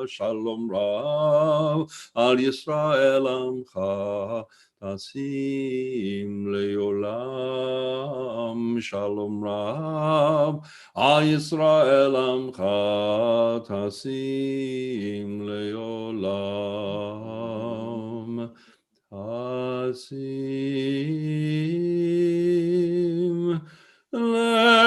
שלום רב על ישראל עמך תשים לעולם שלום רב על ישראל עמך תשים לעולם תשים לעולם.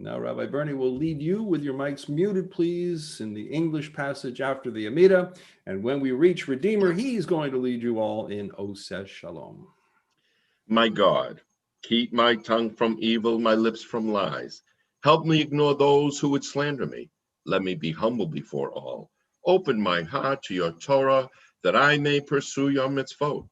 Now, Rabbi Bernie will lead you with your mics muted, please, in the English passage after the Amida. And when we reach Redeemer, he's going to lead you all in Oseh Shalom. My God, keep my tongue from evil, my lips from lies. Help me ignore those who would slander me. Let me be humble before all. Open my heart to your Torah, that I may pursue your mitzvot.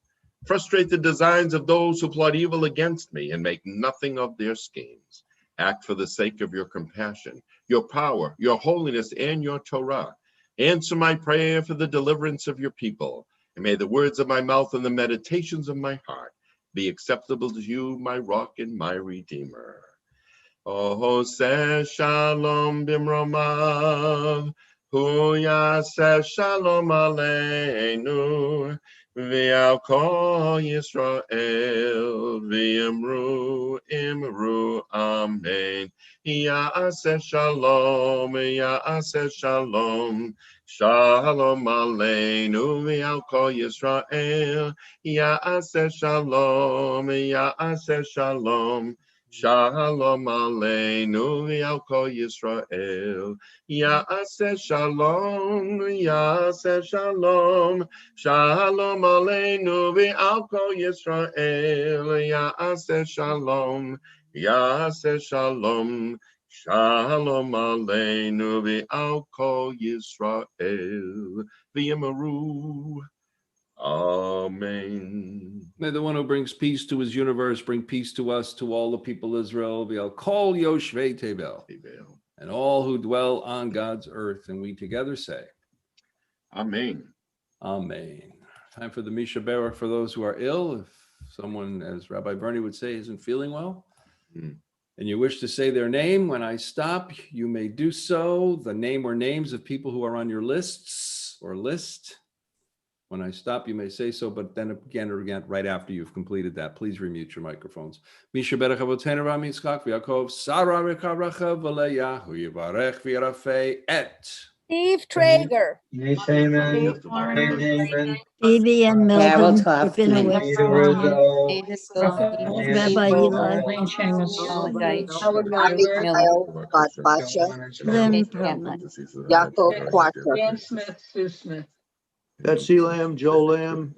Frustrate the designs of those who plot evil against me and make nothing of their schemes. Act for the sake of your compassion, your power, your holiness, and your Torah. Answer my prayer for the deliverance of your people. And may the words of my mouth and the meditations of my heart be acceptable to you, my rock and my redeemer. Oseh shalom bimromav, hu yaseh shalom aleinu, v'al kol Yisrael, v'yamru imru amen. Yaseh shalom, yaseh shalom, shalom aleinu, v'al kol Yisrael, yaseh shalom, yaseh shalom, shalom aleinu, v'al kol Yisrael, yaseh shalom, yaseh shalom, shalom aleinu, v'al kol Yisrael, yaseh shalom, yaseh shalom, shalom aleinu, v'al kol Yisrael, v'yamaru. Amen. May the one who brings peace to his universe bring peace to us, to all the people of Israel. V'al kol yoshvei tevel, and all who dwell on God's earth. And we together say, Amen. Amen. Time for the Misha Berach for those who are ill. If someone, as Rabbi Bernie would say, isn't feeling well, and you wish to say their name, when I stop, you may do so. The name or names of people who are on your lists or list. When I stop, you may say so, but then again or again, right after you've completed that, please remute your microphones. Misha Berach Avotenu Ram Yitzchak v'Yaakov Sarah Reka Racha v'Leah Hu Yivarech v'Yarafei et Steve Traeger. Nate Tamid, Lauren Ray Damon, Phoebe and Carol Melvin Tuff, Griffin away. Anita Rizzo, Rabbi Eli. Elaine Chambers, Howard Weinberg, Lynn Perlman. Dan Smith, Sue Smith. Betsy Lamb, Joe Lamb,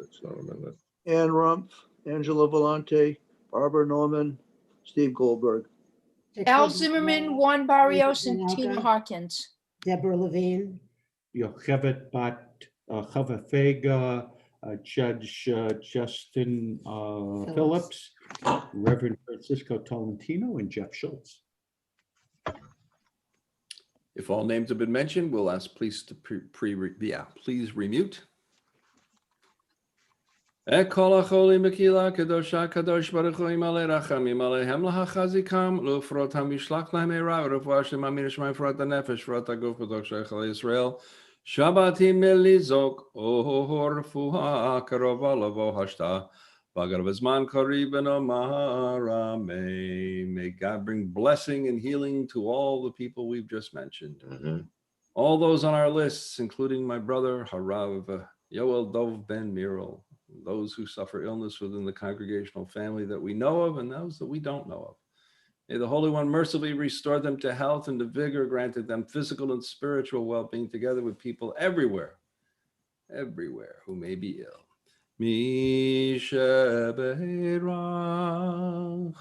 Ann Rumpf, Angela Volante, Barbara Norman, Steve Goldberg. Al Zimmerman, Juan Barrios, and Tina Hawkins. Deborah Levine. Yocheved Bat, Chava Fega, Judge Justin Phillips, Reverend Francisco Tolentino, and Jeff Schultz. If all names have been mentioned, we'll ask please to please remute. Ekol acholi mekila kadosha kadosh baruch hu imale rachamim alehem lahachazikam lufrot hamishloch lahem eira urefuah shlema min shemaim frot hanefesh frot haguf b'tok sheichel Yisrael Shabbatim melizok ohor fuha karova lavo hashta bagar v'zman kari b'nomar amen. May God bring blessing and healing to all the people we've just mentioned. All those on our lists, including my brother Harav Yoel Dov Ben Miral, those who suffer illness within the congregational family that we know of and those that we don't know of. May the Holy One mercifully restore them to health and to vigor, granted them physical and spiritual well-being together with people everywhere who may be ill. Mi shebeirach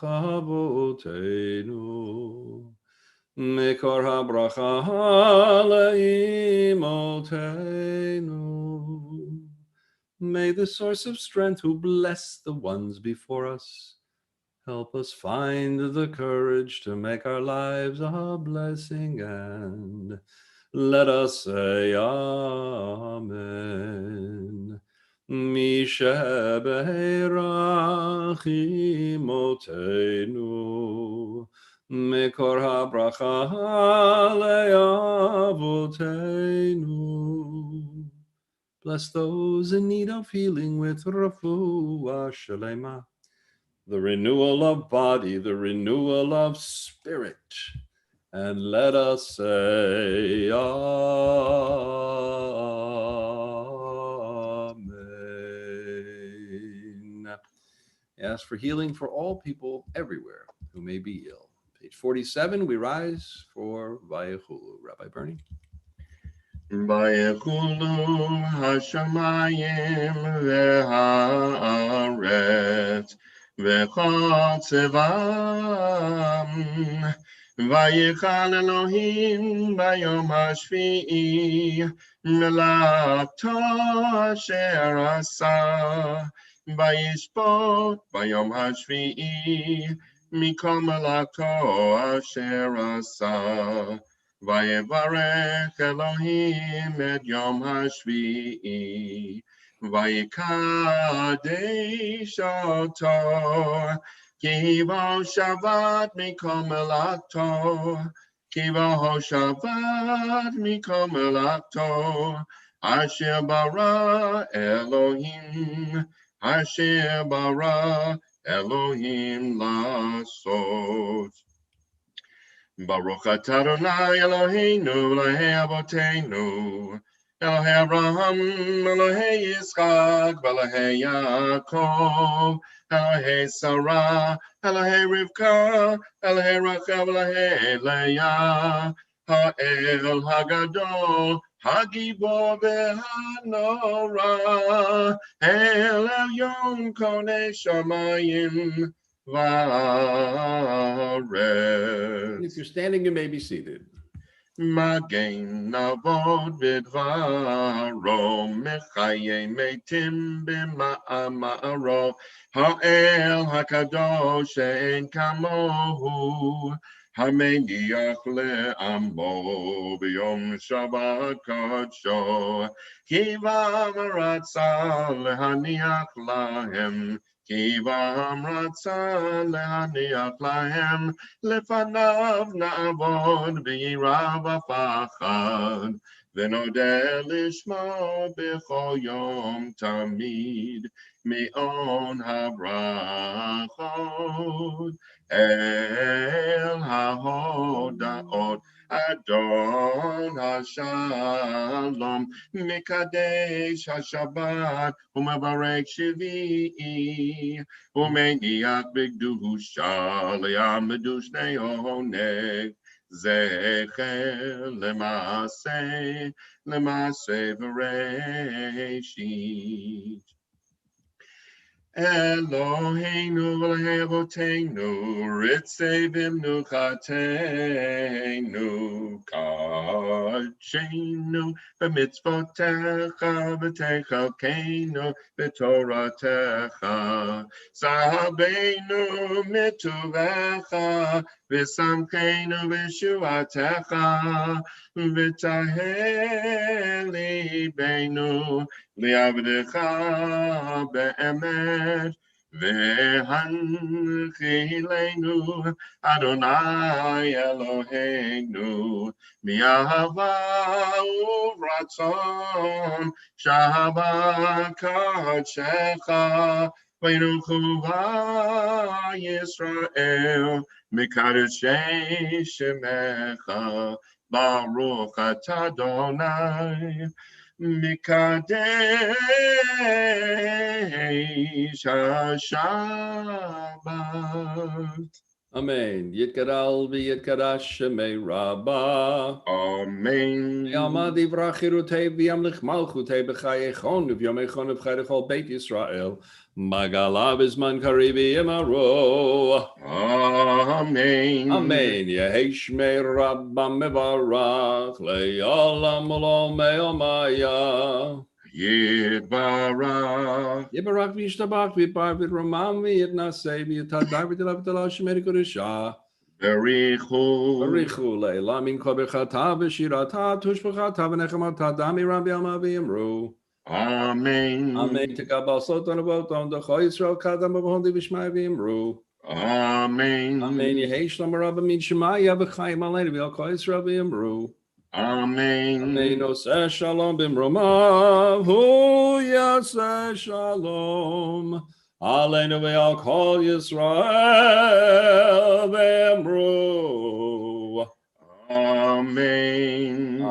avotenu Mekor habracha leimotenu. May the source of strength who bless the ones before us help us find the courage to make our lives a blessing, and let us say Amen. Mi shebeirach imotenu Mekor habracha le'avotenu. Bless those in need of healing with refuah shalema, the renewal of body, the renewal of spirit. And let us say Amen. Ask for healing for all people everywhere who may be ill. Page 47, we rise for Vayechulu. Rabbi Bernie. Vayechulu hashamayim v'haaretz v'chotzevam Vayichal Elohim bayom hashvi'i melakto asher asa Vayishpot bayom hashvi'i Mikol melakto asher asa Vayevarech Elohim et yom hashvi'i Vayikadesh oto Kivo Shabbat Mikol melakto Kivo Shabbat Mikol melakto Asher bara Elohim Asher bara Elohim lasot. Baruch atah Adonai Eloheinu Elohei Avotenu Elohei Abraham Elohei Yitzchak Elohei Yaakov Elohei Sarah Elohei Rivka Elohei Rachel Elohei Leah Ha'el Hagadol Hagibor v'hanora El Elyon Konei Shamayim V'aretz. If you're standing, you may be seated. Magen Navod V'dvaro Mechaye Meitim B'ma'amaro Ha'el HaKadosh Ein Kamohu Hameniach le'amo b'yom Shabbat kodsho Kivam ratza lehaniach lahem Kivam ratza lehaniach lahem Lefanav na'avod b'yira v'pachad V'nodeh lishmo b'chol yom tamid Me'on habrachot El hahodaot Adon HaShalom, Mikadesh HaShabbat, Umavarek Shvi'i, Umeniach B'Kedusha, Le'amedu Shnei Oneg, Zecher Lemase V'Reishit. Eloheinu v'levoteinu, ritzevim nuchateinu, kachenu b'mitzvotecha v'techalkeinu b'toratecha, sahabeinu mituvecha, v'samkeinu v'shuatecha, v'tahel libeinu, li'avdecha be'emet, ve'hanchilenu Adonai Eloheinu mi'ahava u'ratzon shabbat kadshecha v'yinuchu Yisrael mikadeshei shemecha Baruch atah Adonai Mikadesh HaShabbat. Amen. Yitgadal v'yitgadash shemei Rabbah. Amen. Yamad ivrachirutei v'yamlich malchutei b'chayechon v'yomechon v'chayechol Beit Yisrael. Magala v'zman karibi imaro. Amen. Amen. Yehi shmei Rabbah mevarach le'olam u'lom me'omaya. Yitbarach. Yibarach v'yishtabach v'yipar v'yitramam v'yitnaseh v'yitadar v'yitalav shemeri kodesha. Berichu. Berichu le'la min kol bechata v'shirata tushbechata v'nechamata dami rabbi alma v'yimru. Amen. Amen. Tekabal soton avoton d'cho Yisrael kadam v'hondi v'shmai v'yimru. Amen. Amen. Yehi shlom rabba min shemaya v'chayim aleinu v'yal kol Yisrael v'yimru. Amen. Amen. Oseh shalom b'mromav hu yaseh shalom. Aleinu v'yal kol Yisrael v'yimru. Amen. Amen.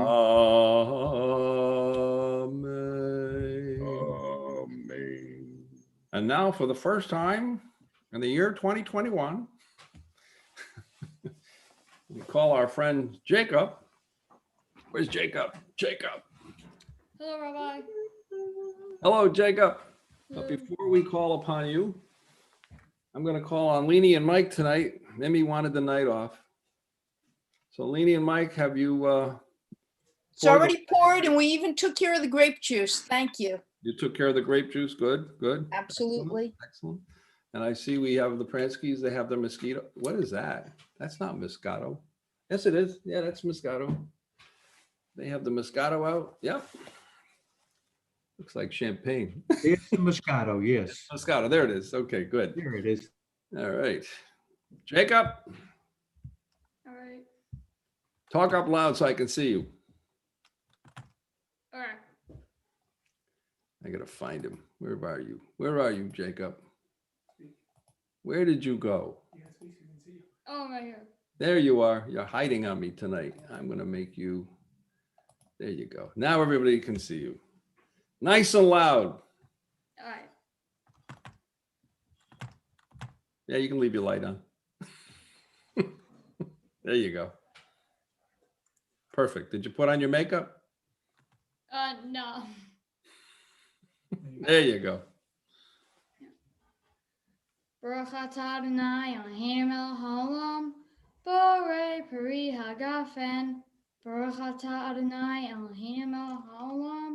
Amen. And now, for the first time in the year 2021, we call our friend Jacob. Where's Jacob? Jacob. Hello, Rabbi. Hello, Jacob. But before we call upon you, I'm going to call on Leanie and Mike tonight. Mimi wanted the night off. So, Leanie and Mike, have you? It's already poured, and we even took care of the grape juice. Thank you. You took care of the grape juice. Good, good. Absolutely. Excellent. And I see we have the Pranskys. They have their Mosquito. What is that? That's not Moscato. Yes, it is. Yeah, that's Moscato. They have the Moscato out. Yep. Looks like champagne. It's the Moscato, yes. Moscato. There it is. Okay, good. There it is. All right. Jacob, All right. talk up loud so I can see you. All right. I got to find him. Where are you? Where are you, Jacob? Where did you go? Oh, right here. There you are. You're hiding on me tonight. I'm going to make you. There you go. Now everybody can see you. Nice and loud. All right. Yeah, you can leave your light on. There you go. Perfect. Did you put on your makeup? No. There you go. Baruch atah Adonai Eloheinu melech haolam, borei peri hagafen. Baruch atah Adonai Eloheinu melech haolam,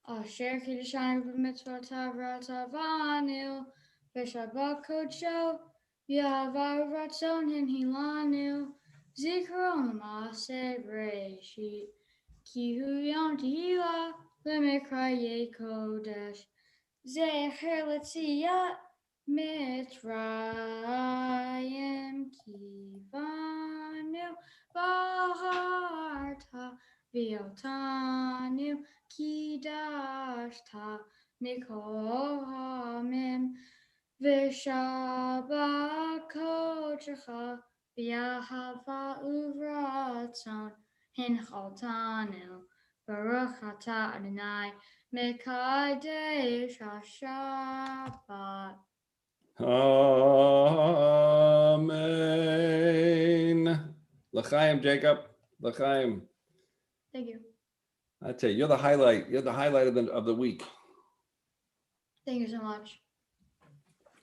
asher kiddushanu b'mitzvotav v'atzavanu, v'shabbat kodsho, v'yahava u'ratzon hinhilanu, zikaron l'maaseh b'reishit, ki hu yom tehillah l'mikraye kodesh, zecher l'tziyat Mitzrayim kivanu baharta v'otanu kidashta mikol hamim v'shabbat kodecha v'yahava uvratzon הנחלתנו, Baruch atah Adonai, Mekadesh HaShabbat. Amen. L'chaim, Jacob. L'chaim. Thank you. I tell you, you're the highlight. You're the highlight of the week. Thank you so much.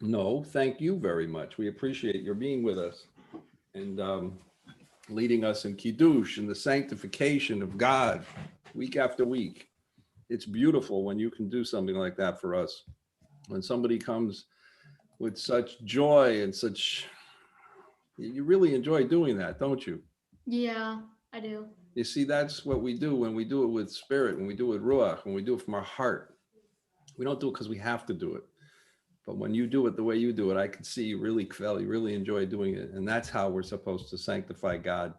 No, thank you very much. We appreciate your being with us and leading us in Kiddush and the sanctification of God week after week. It's beautiful when you can do something like that for us. When somebody comes with such joy and such, you really enjoy doing that, don't you? Yeah, I do. You see, that's what we do when we do it with spirit, when we do it with ruach, when we do it from our heart. We don't do it because we have to do it. But when you do it the way you do it, I can see you really enjoy doing it. And that's how we're supposed to sanctify God,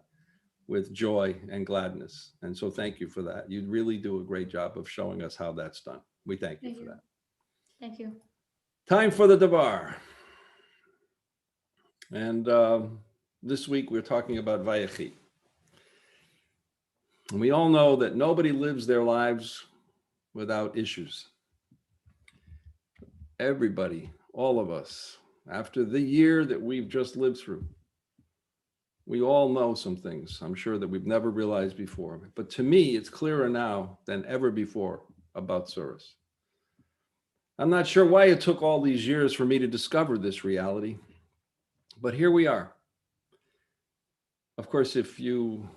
with joy and gladness. And so thank you for that. You really do a great job of showing us how that's done. We thank you for that. Thank you. Time for the Davar. And this week we're talking about Vayechi. And we all know that nobody lives their lives without issues. Everybody, all of us, after the year that we've just lived through, we all know some things, I'm sure, that we've never realized before. But to me, it's clearer now than ever before about Tzuras. I'm not sure why it took all these years for me to discover this reality, but here we are. Of course, if you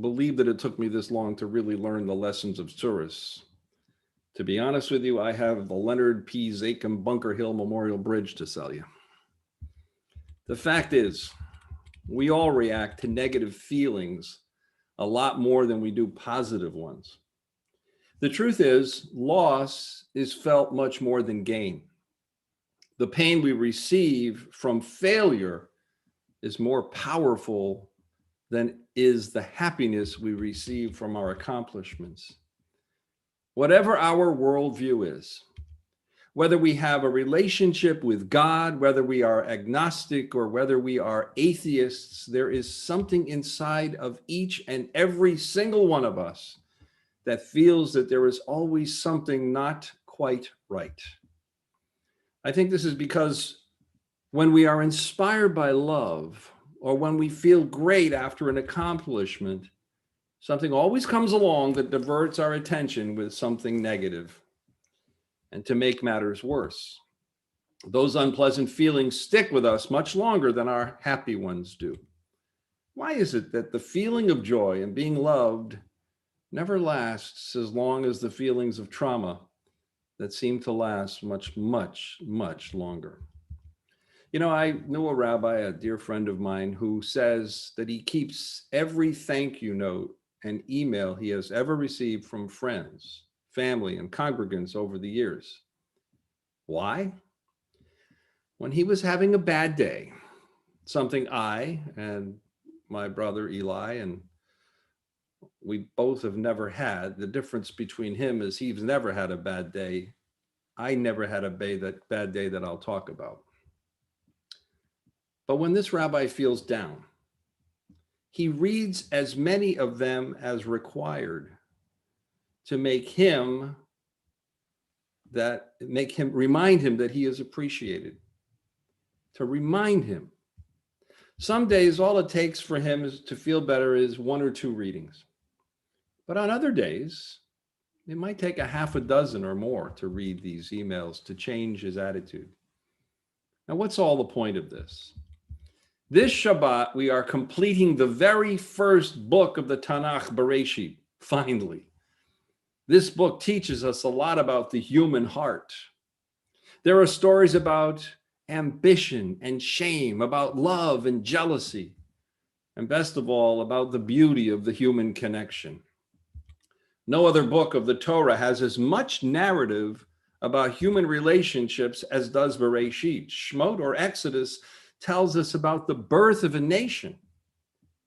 believe that it took me this long to really learn the lessons of Tzuras, to be honest with you, I have the Leonard P. Zakim Bunker Hill Memorial Bridge to sell you. The fact is, we all react to negative feelings a lot more than we do positive ones. The truth is, loss is felt much more than gain. The pain we receive from failure is more powerful than is the happiness we receive from our accomplishments. Whatever our worldview is, whether we have a relationship with God, whether we are agnostic or whether we are atheists, there is something inside of each and every single one of us that feels that there is always something not quite right. I think this is because when we are inspired by love, or when we feel great after an accomplishment, something always comes along that diverts our attention with something negative. And to make matters worse, those unpleasant feelings stick with us much longer than our happy ones do. Why is it that the feeling of joy and being loved never lasts as long as the feelings of trauma that seem to last much, much, much longer? You know, I knew a rabbi, a dear friend of mine, who says that he keeps every thank you note and email he has ever received from friends, family, and congregants over the years. Why? When he was having a bad day, something I and my brother Eli, and we both have never had. The difference between him is he's never had a bad day. I never had a bad day that I'll talk about. But when this rabbi feels down, he reads as many of them as required to remind him that he is appreciated, to remind him. Some days, all it takes for him is to feel better is 1 or 2 readings. But on other days, it might take a half a dozen or more to read these emails to change his attitude. Now, what's all the point of this? This Shabbat, we are completing the very first book of the Tanakh, Bereshit, finally. This book teaches us a lot about the human heart. There are stories about ambition and shame, about love and jealousy, and best of all, about the beauty of the human connection. No other book of the Torah has as much narrative about human relationships as does Bereshit. Shmot, or Exodus, tells us about the birth of a nation.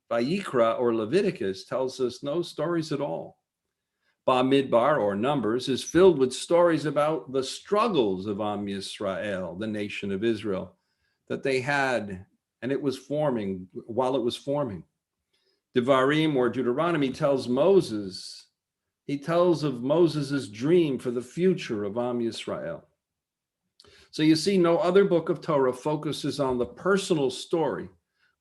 Vayikra, or Leviticus, tells us no stories at all. Bamidbar, or Numbers, is filled with stories about the struggles of Am Yisrael, the nation of Israel, that they had, and it was forming while it was forming. Devarim or Deuteronomy tells Moses, he tells of Moses' dream for the future of Am Yisrael. So you see, no other book of Torah focuses on the personal story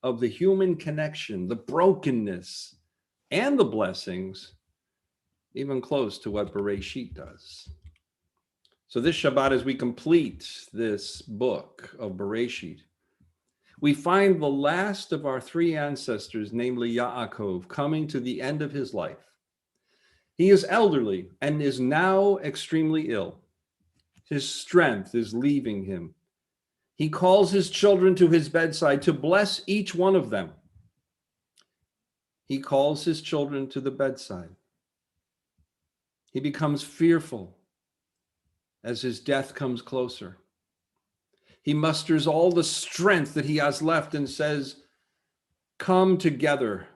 of the human connection, the brokenness, and the blessings, even close to what Bereshit does. So this Shabbat, as we complete this book of Bereshit, we find the last of our three ancestors, namely Yaakov, coming to the end of his life. He is elderly and is now extremely ill. His strength is leaving him. He calls his children to his bedside to bless each one of them. He calls his children to the bedside. He becomes fearful as his death comes closer. He musters all the strength that he has left and says, "Come together,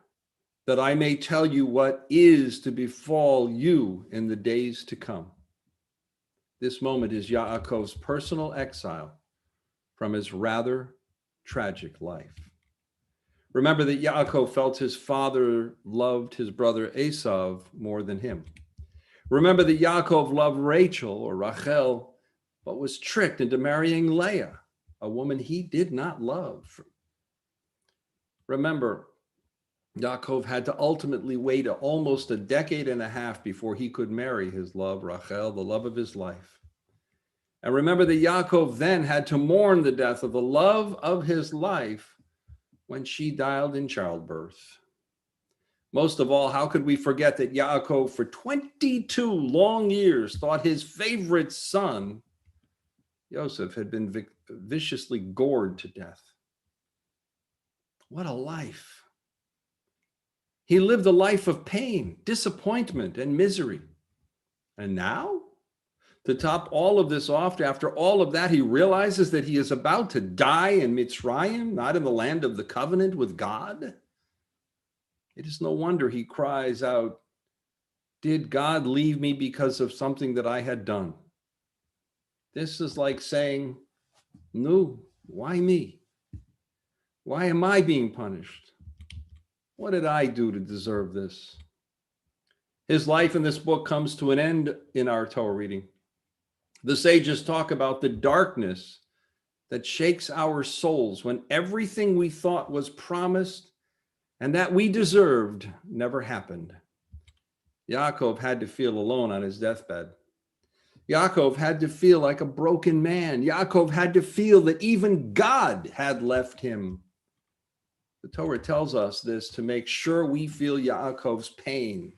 that I may tell you what is to befall you in the days to come." This moment is Yaakov's personal exile from his rather tragic life. Remember that Yaakov felt his father loved his brother Esav more than him. Remember that Yaakov loved Rachel or Rachel, but was tricked into marrying Leah, a woman he did not love. Remember, Yaakov had to ultimately wait almost a decade and a half before he could marry his love, Rachel, the love of his life. And remember that Yaakov then had to mourn the death of the love of his life when she died in childbirth. Most of all, how could we forget that Yaakov for 22 long years thought his favorite son, Yosef, had been viciously gored to death? What a life. He lived a life of pain, disappointment, and misery. And now, to top all of this off, after all of that, he realizes that he is about to die in Mitzrayim, not in the land of the covenant with God. It is no wonder he cries out, "Did God leave me because of something that I had done?" This is like saying, "No, why me? Why am I being punished? What did I do to deserve this?" His life in this book comes to an end in our Torah reading. The sages talk about the darkness that shakes our souls when everything we thought was promised and that we deserved never happened. Yaakov had to feel alone on his deathbed. Yaakov had to feel like a broken man. Yaakov had to feel that even God had left him. The Torah tells us this to make sure we feel Yaakov's pain.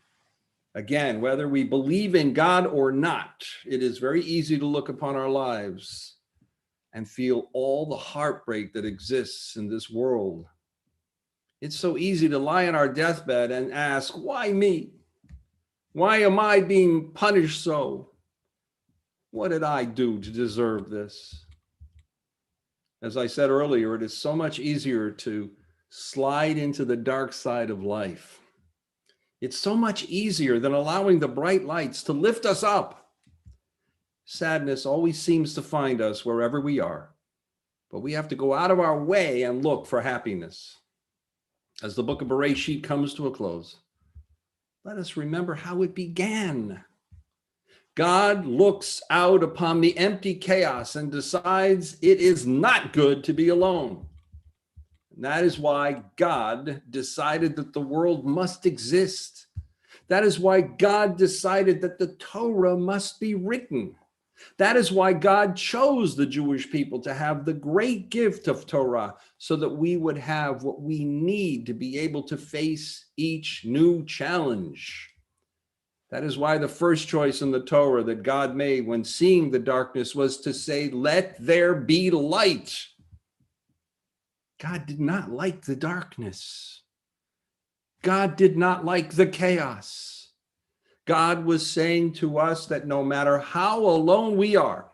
Again, whether we believe in God or not, it is very easy to look upon our lives and feel all the heartbreak that exists in this world. It's so easy to lie on our deathbed and ask, "Why me? Why am I being punished so? What did I do to deserve this?" As I said earlier, it is so much easier to slide into the dark side of life. It's so much easier than allowing the bright lights to lift us up. Sadness always seems to find us wherever we are, but we have to go out of our way and look for happiness. As the book of Bereshit comes to a close, let us remember how it began. God looks out upon the empty chaos and decides it is not good to be alone. And that is why God decided that the world must exist. That is why God decided that the Torah must be written. That is why God chose the Jewish people to have the great gift of Torah so that we would have what we need to be able to face each new challenge. That is why the first choice in the Torah that God made when seeing the darkness was to say, "Let there be light." God did not like the darkness. God did not like the chaos. God was saying to us that no matter how alone we are,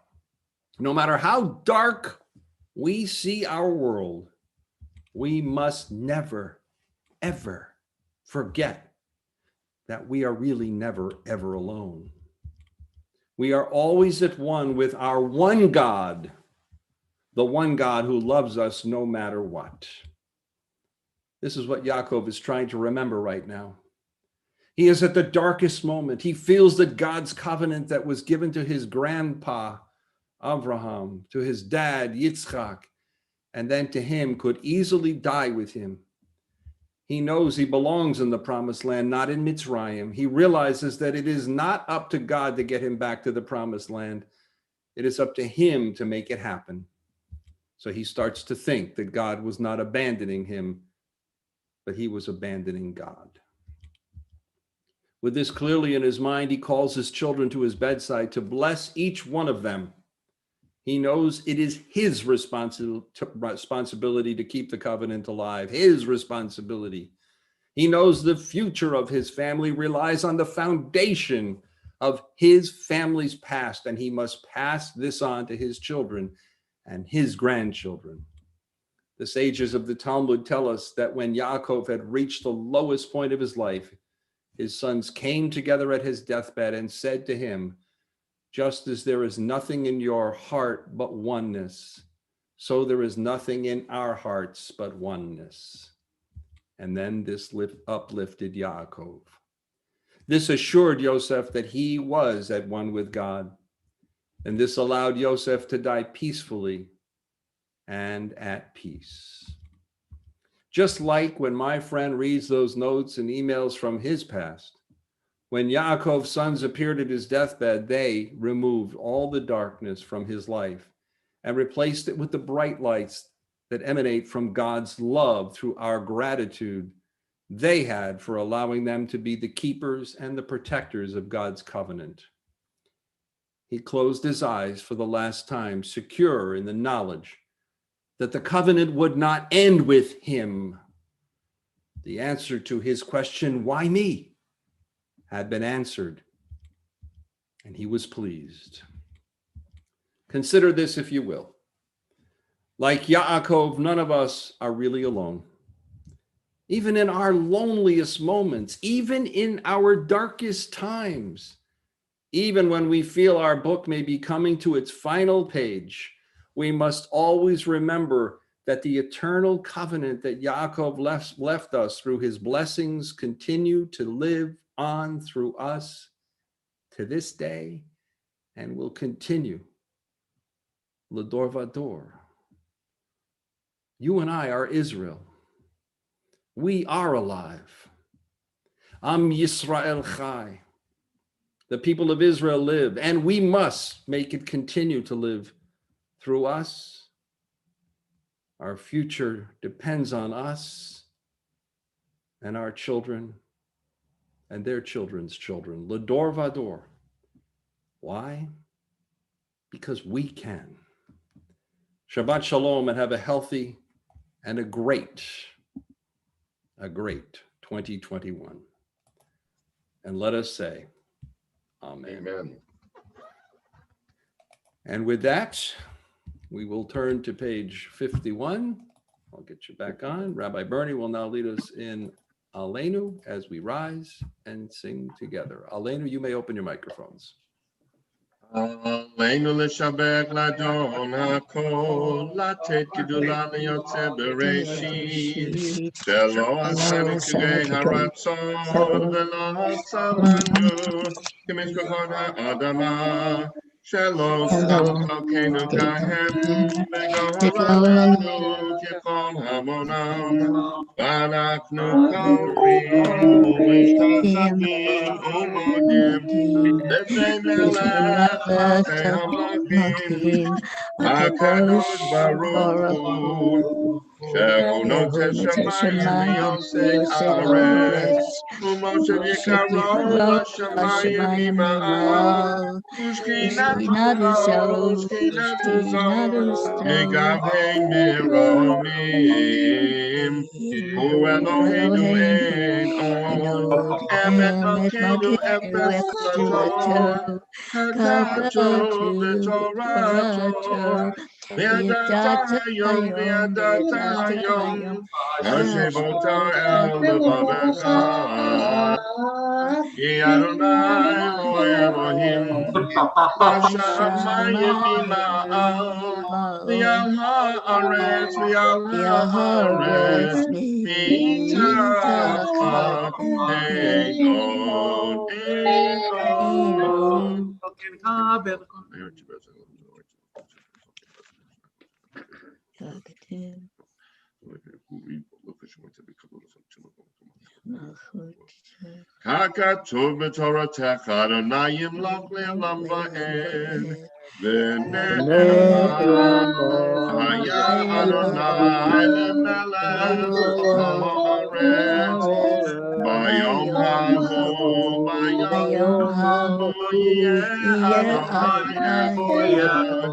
no matter how dark we see our world, we must never, ever forget that we are really never, ever alone. We are always at one with our one God, the one God who loves us no matter what. This is what Yaakov is trying to remember right now. He is at the darkest moment. He feels that God's covenant that was given to his grandpa, Abraham, to his dad, Yitzchak, and then to him could easily die with him. He knows he belongs in the promised land, not in Mitzrayim. He realizes that it is not up to God to get him back to the promised land. It is up to him to make it happen. So he starts to think that God was not abandoning him, but he was abandoning God. With this clearly in his mind, he calls his children to his bedside to bless each one of them. He knows it is his responsibility to keep the covenant alive, his responsibility. He knows the future of his family relies on the foundation of his family's past, and he must pass this on to his children and his grandchildren. The sages of the Talmud tell us that when Yaakov had reached the lowest point of his life, his sons came together at his deathbed and said to him, "Just as there is nothing in your heart but oneness, so there is nothing in our hearts but oneness." And then this uplifted Yaakov. This assured Yosef that he was at one with God. And this allowed Yosef to die peacefully and at peace. Just like when my friend reads those notes and emails from his past, when Yaakov's sons appeared at his deathbed, they removed all the darkness from his life and replaced it with the bright lights that emanate from God's love through our gratitude they had for allowing them to be the keepers and the protectors of God's covenant. He closed his eyes for the last time, secure in the knowledge that the covenant would not end with him. The answer to his question, "Why me?" had been answered, and he was pleased. Consider this, if you will. Like Yaakov, none of us are really alone. Even in our loneliest moments, even in our darkest times, even when we feel our book may be coming to its final page, we must always remember that the eternal covenant that Yaakov left us through his blessings continue to live on through us to this day and will continue L'dor vador. You and I are Israel. We are alive. Am Yisrael Chai. The people of Israel live, and we must make it continue to live through us. Our future depends on us and our children and their children's children. L'dor vador. Why? Because we can. Shabbat Shalom, and have a healthy and a great 2021. And let us say, Amen. Amen. And with that, we will turn to page 51. I'll get you back on. Rabbi Bernie will now lead us in Aleinu as we rise and sing together. Aleinu, you may open your microphones. עלינו לשבח לאדון הכל, לתת גדולה ליוצא בראשית, שלא עשנו כגי הרצון ולא עשה לנו כמשפחות האדמה, שלא שם חלקנו כהם וגורלנו ככל המונם, ואנחנו קוראים ומשתחווים ומודים לפני מלך המלכים, הקדוש ברוך הוא, שהוא נוטה שמיים ויוסק ארץ, ומושב יקרו השמיים ממעל, ושכינת זו, לגבי מרומים, הוא אלוהינו אין עוד, אמת מלכנו אפס לטוב, כתוב בתורתו, וידעת היום, השבות אל לבבך. Ki Adonai Roy Elohim, Hashamayim Mima'al, V'yal ha'aretz, V'yal ha'aretz, Mitachat Egon, Egon. Hakatov b'Toratecha Adonai yimloch le'olam va'ed. V'ne'ema haya Adonai le'melech b'chol haaretz. Bayom hahu yeh Adonai echad.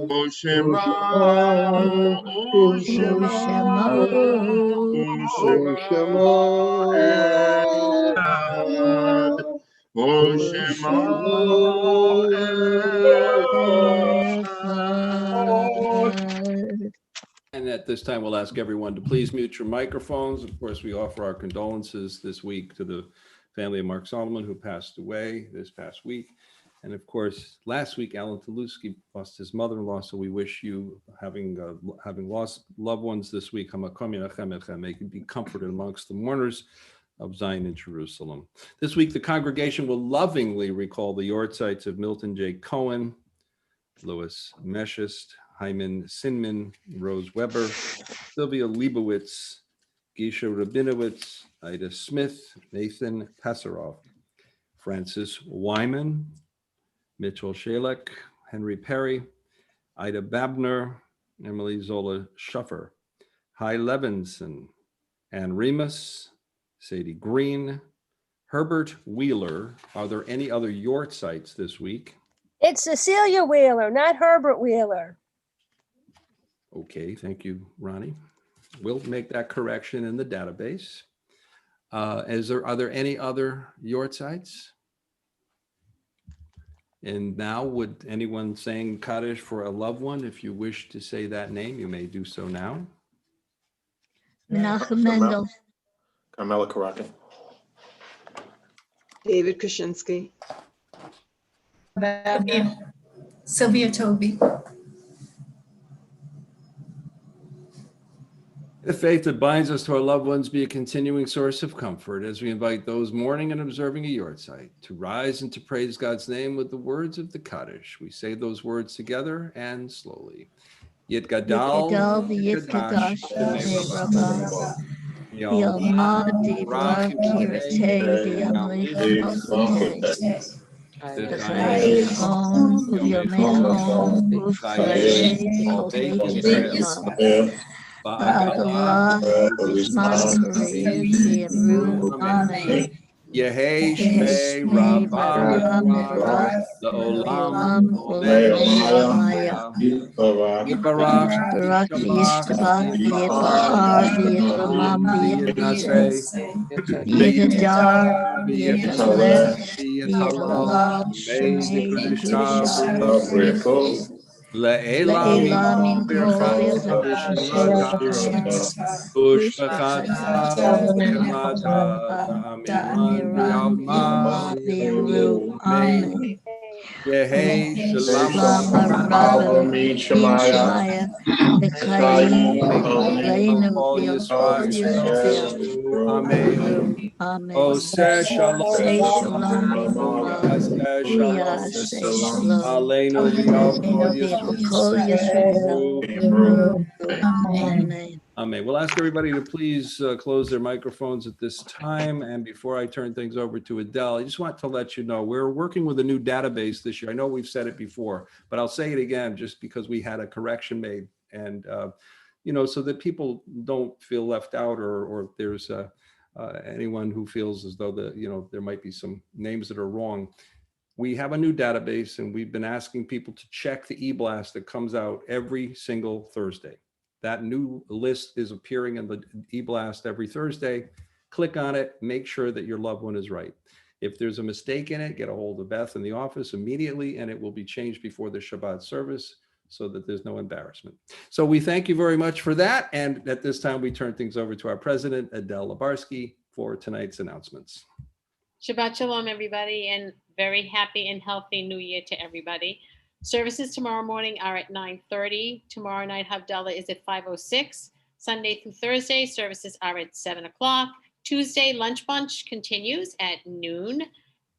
U'shema, U'shema echad. U'shema echad. And at this time, we'll ask everyone to please mute your microphones. Of course, we offer our condolences this week to the family of Mark Solomon, who passed away this past week. And of course, last week, Alan Taluski lost his mother-in-law. So we wish you, having lost loved ones this week, may you be comforted amongst the mourners of Zion and Jerusalem. This week, the congregation will lovingly recall the yortzites of Milton J. Cohen, Louis Meshist, Hyman Sinman, Rose Weber, Sylvia Leibowitz, Gisha Rabinowitz, Ida Smith, Nathan Passaroff, Francis Wyman, Mitchell Shalek, Henry Perry, Ida Babner, Emily Zola Schuffer, Hy Levinson, Ann Remus, Sadie Green, Herbert Wheeler. Are there any other yortzites this week? It's Cecilia Wheeler, not Herbert Wheeler. Okay, thank you, Ronnie. We'll make that correction in the database. Are there any other yortzites? And now, would anyone saying Kaddish for a loved one, if you wish to say that name, you may do so now. Menachem Mendel. Carmela Karaka. David Krasinski. Sylvia Toby. The faith that binds us to our loved ones be a continuing source of comfort as we invite those mourning and observing a yortzeit to rise and to praise God's name with the words of the Kaddish. We say those words together and slowly. Yit gadal Yit Kadash Rabba Yalma Dibra Kirate the Chayon Uvyomechon Ufraye Ba'Adallah Yishman Korean Amen. Yehei Shmei Rabba La'olam Yibarach Yishtabach Yitbahar Yitlamam Yitnaseh Yitadar Yitalech Yitalal Shmei Kedusha Le'elam Birchas Ushbachat Shemata Ta'amiman Bi'alma Amen. Yehei Shalom Almi Shemaya. Amen. Oseh Shalom. Aleinu v'yal Amen. Amen. We'll ask everybody to please close their microphones at this time. And before I turn things over to Adele, I just want to let you know we're working with a new database this year. I know we've said it before, but I'll say it again just because we had a correction made, and so that people don't feel left out, or if there's anyone who feels as though there might be some names that are wrong. We have a new database, and we've been asking people to check the e-blast that comes out every single Thursday. That new list is appearing in the e-blast every Thursday. Click on it, make sure that your loved one is right. If there's a mistake in it, get a hold of Beth in the office immediately, and it will be changed before the Shabbat service so that there's no embarrassment. So we thank you very much for that. And at this time, we turn things over to our president, Adele Labarsky, for tonight's announcements. Shabbat Shalom, everybody, and very happy and healthy New Year to everybody. Services tomorrow morning are at 9:30. Tomorrow night, Havdalah is at 5:06. Sunday through Thursday, services are at 7 o'clock. Tuesday, lunch bunch continues at noon.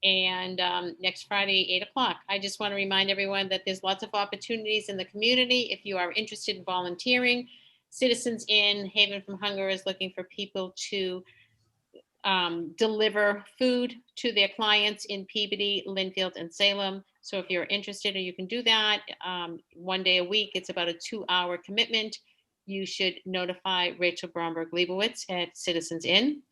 And next Friday, 8 o'clock. I just want to remind everyone that there's lots of opportunities in the community. If you are interested in volunteering, Citizens in Haven from Hunger is looking for people to deliver food to their clients in Peabody, Linfield, and Salem. So if you're interested, or you can do that 1 day a week. It's about a 2-hour commitment. You should notify Rachel Bromberg-Leibowitz at Citizens Inn.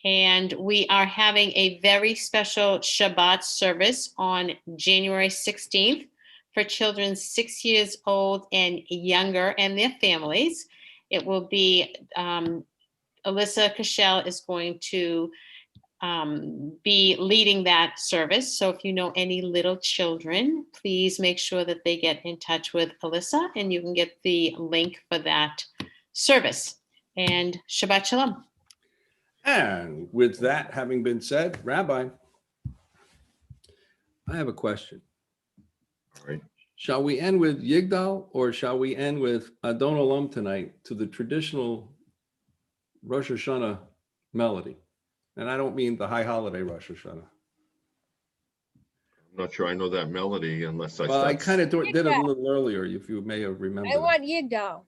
And we are having a very special Shabbat service on January 16th for children 6 years old and younger and their families. It will be Alyssa Cashel is going to be leading that service. So if you know any little children, please make sure that they get in touch with Alyssa, and you can get the link for that service. And Shabbat Shalom. And with that having been said, Rabbi, I have a question. All right. Shall we end with Yigdal, or shall we end with Adon Olam tonight to the traditional Rosh Hashanah melody? And I don't mean the high holiday Rosh Hashanah. I'm not sure I know that melody unless I. Well, I start- kind of did it a little earlier, if you may have remembered. I want Yigdal.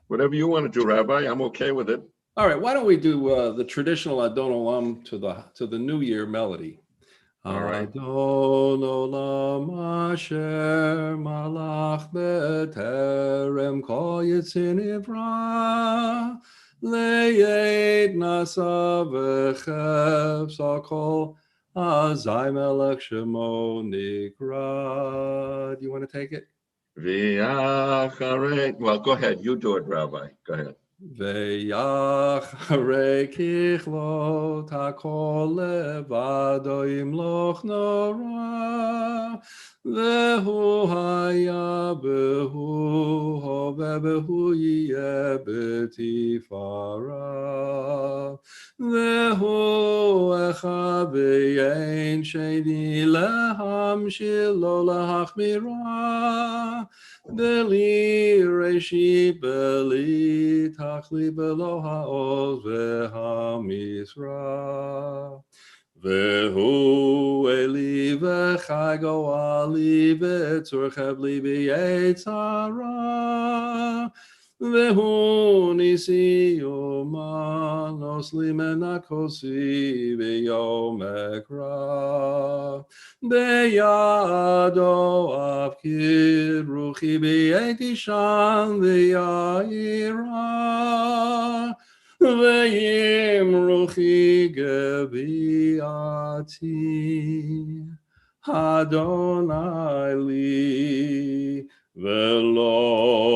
Whatever you want to do, Rabbi, I'm okay with it. All right, why don't we do the traditional Adon Olam to the New Year melody? All right. Adon Olam Asher Malach B'Terem Kol Yitzin Ivra Le'ed Nasa V'Chef Sakol Azai Melech Shemo Nikra. Do you want to take it? Well, go ahead. You do it, Rabbi. Go ahead. Ve'yacharei kichlot hakol levado imloch nora ve'hu haya behu hove behu yeh betifara ve'hu echa ve'yein sheni lehamshil lo lahachmira Beli reshi beli tachli belo ha'oz ve'ha'misra Vehu eli v'chai go'ali v'tzorchev li v'yetzara Vehu nisi yoma nosli menakosi v'yom ekra Beyado avkir ruchi b'yeti shan v'ya'ira Ve'yim ruchi gevi'ati Adonai li velo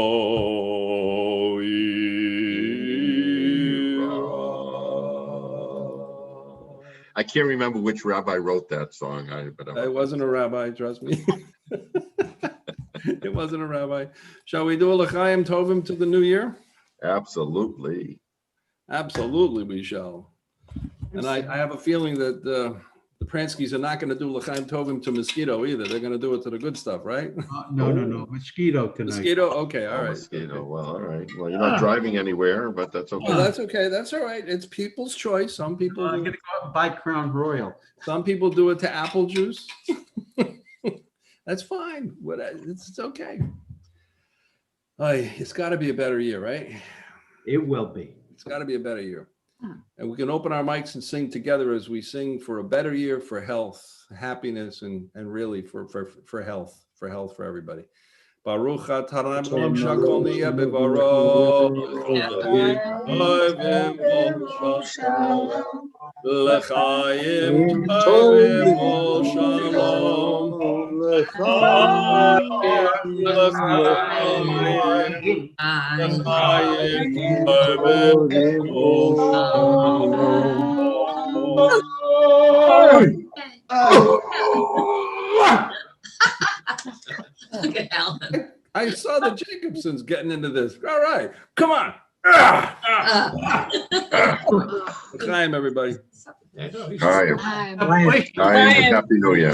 I can't remember which rabbi wrote that song. But it wasn't a rabbi, trust me. It wasn't a rabbi. Shall we do a l'chaim tovim to the new year? Absolutely. Absolutely, we shall. And I have a feeling that the Pranskys are not going to do l'chaim tovim to mosquito either. They're going to do it to the good stuff, right? No, mosquito tonight. Mosquito? Okay, all right. Mosquito. Well, all right. Well, you're not driving anywhere, but that's okay. Well, that's okay. That's all right. It's people's choice. Some people I'm going to go out and buy Crown Royal. Some people do it to apple juice. That's fine. It's okay. It's got to be a better year, right? It will be. It's got to be a better year. And we can open our mics and sing together as we sing for a better year, for health, happiness, and really for health for everybody. Baruch atah Olam shakol niyeh bevaro. L'chaim tovim ol shalom. Look at Alan. I saw the Jacobsons getting into this. All right, come on. L'chaim, everybody. All right. Bye. Bye and Happy New Year.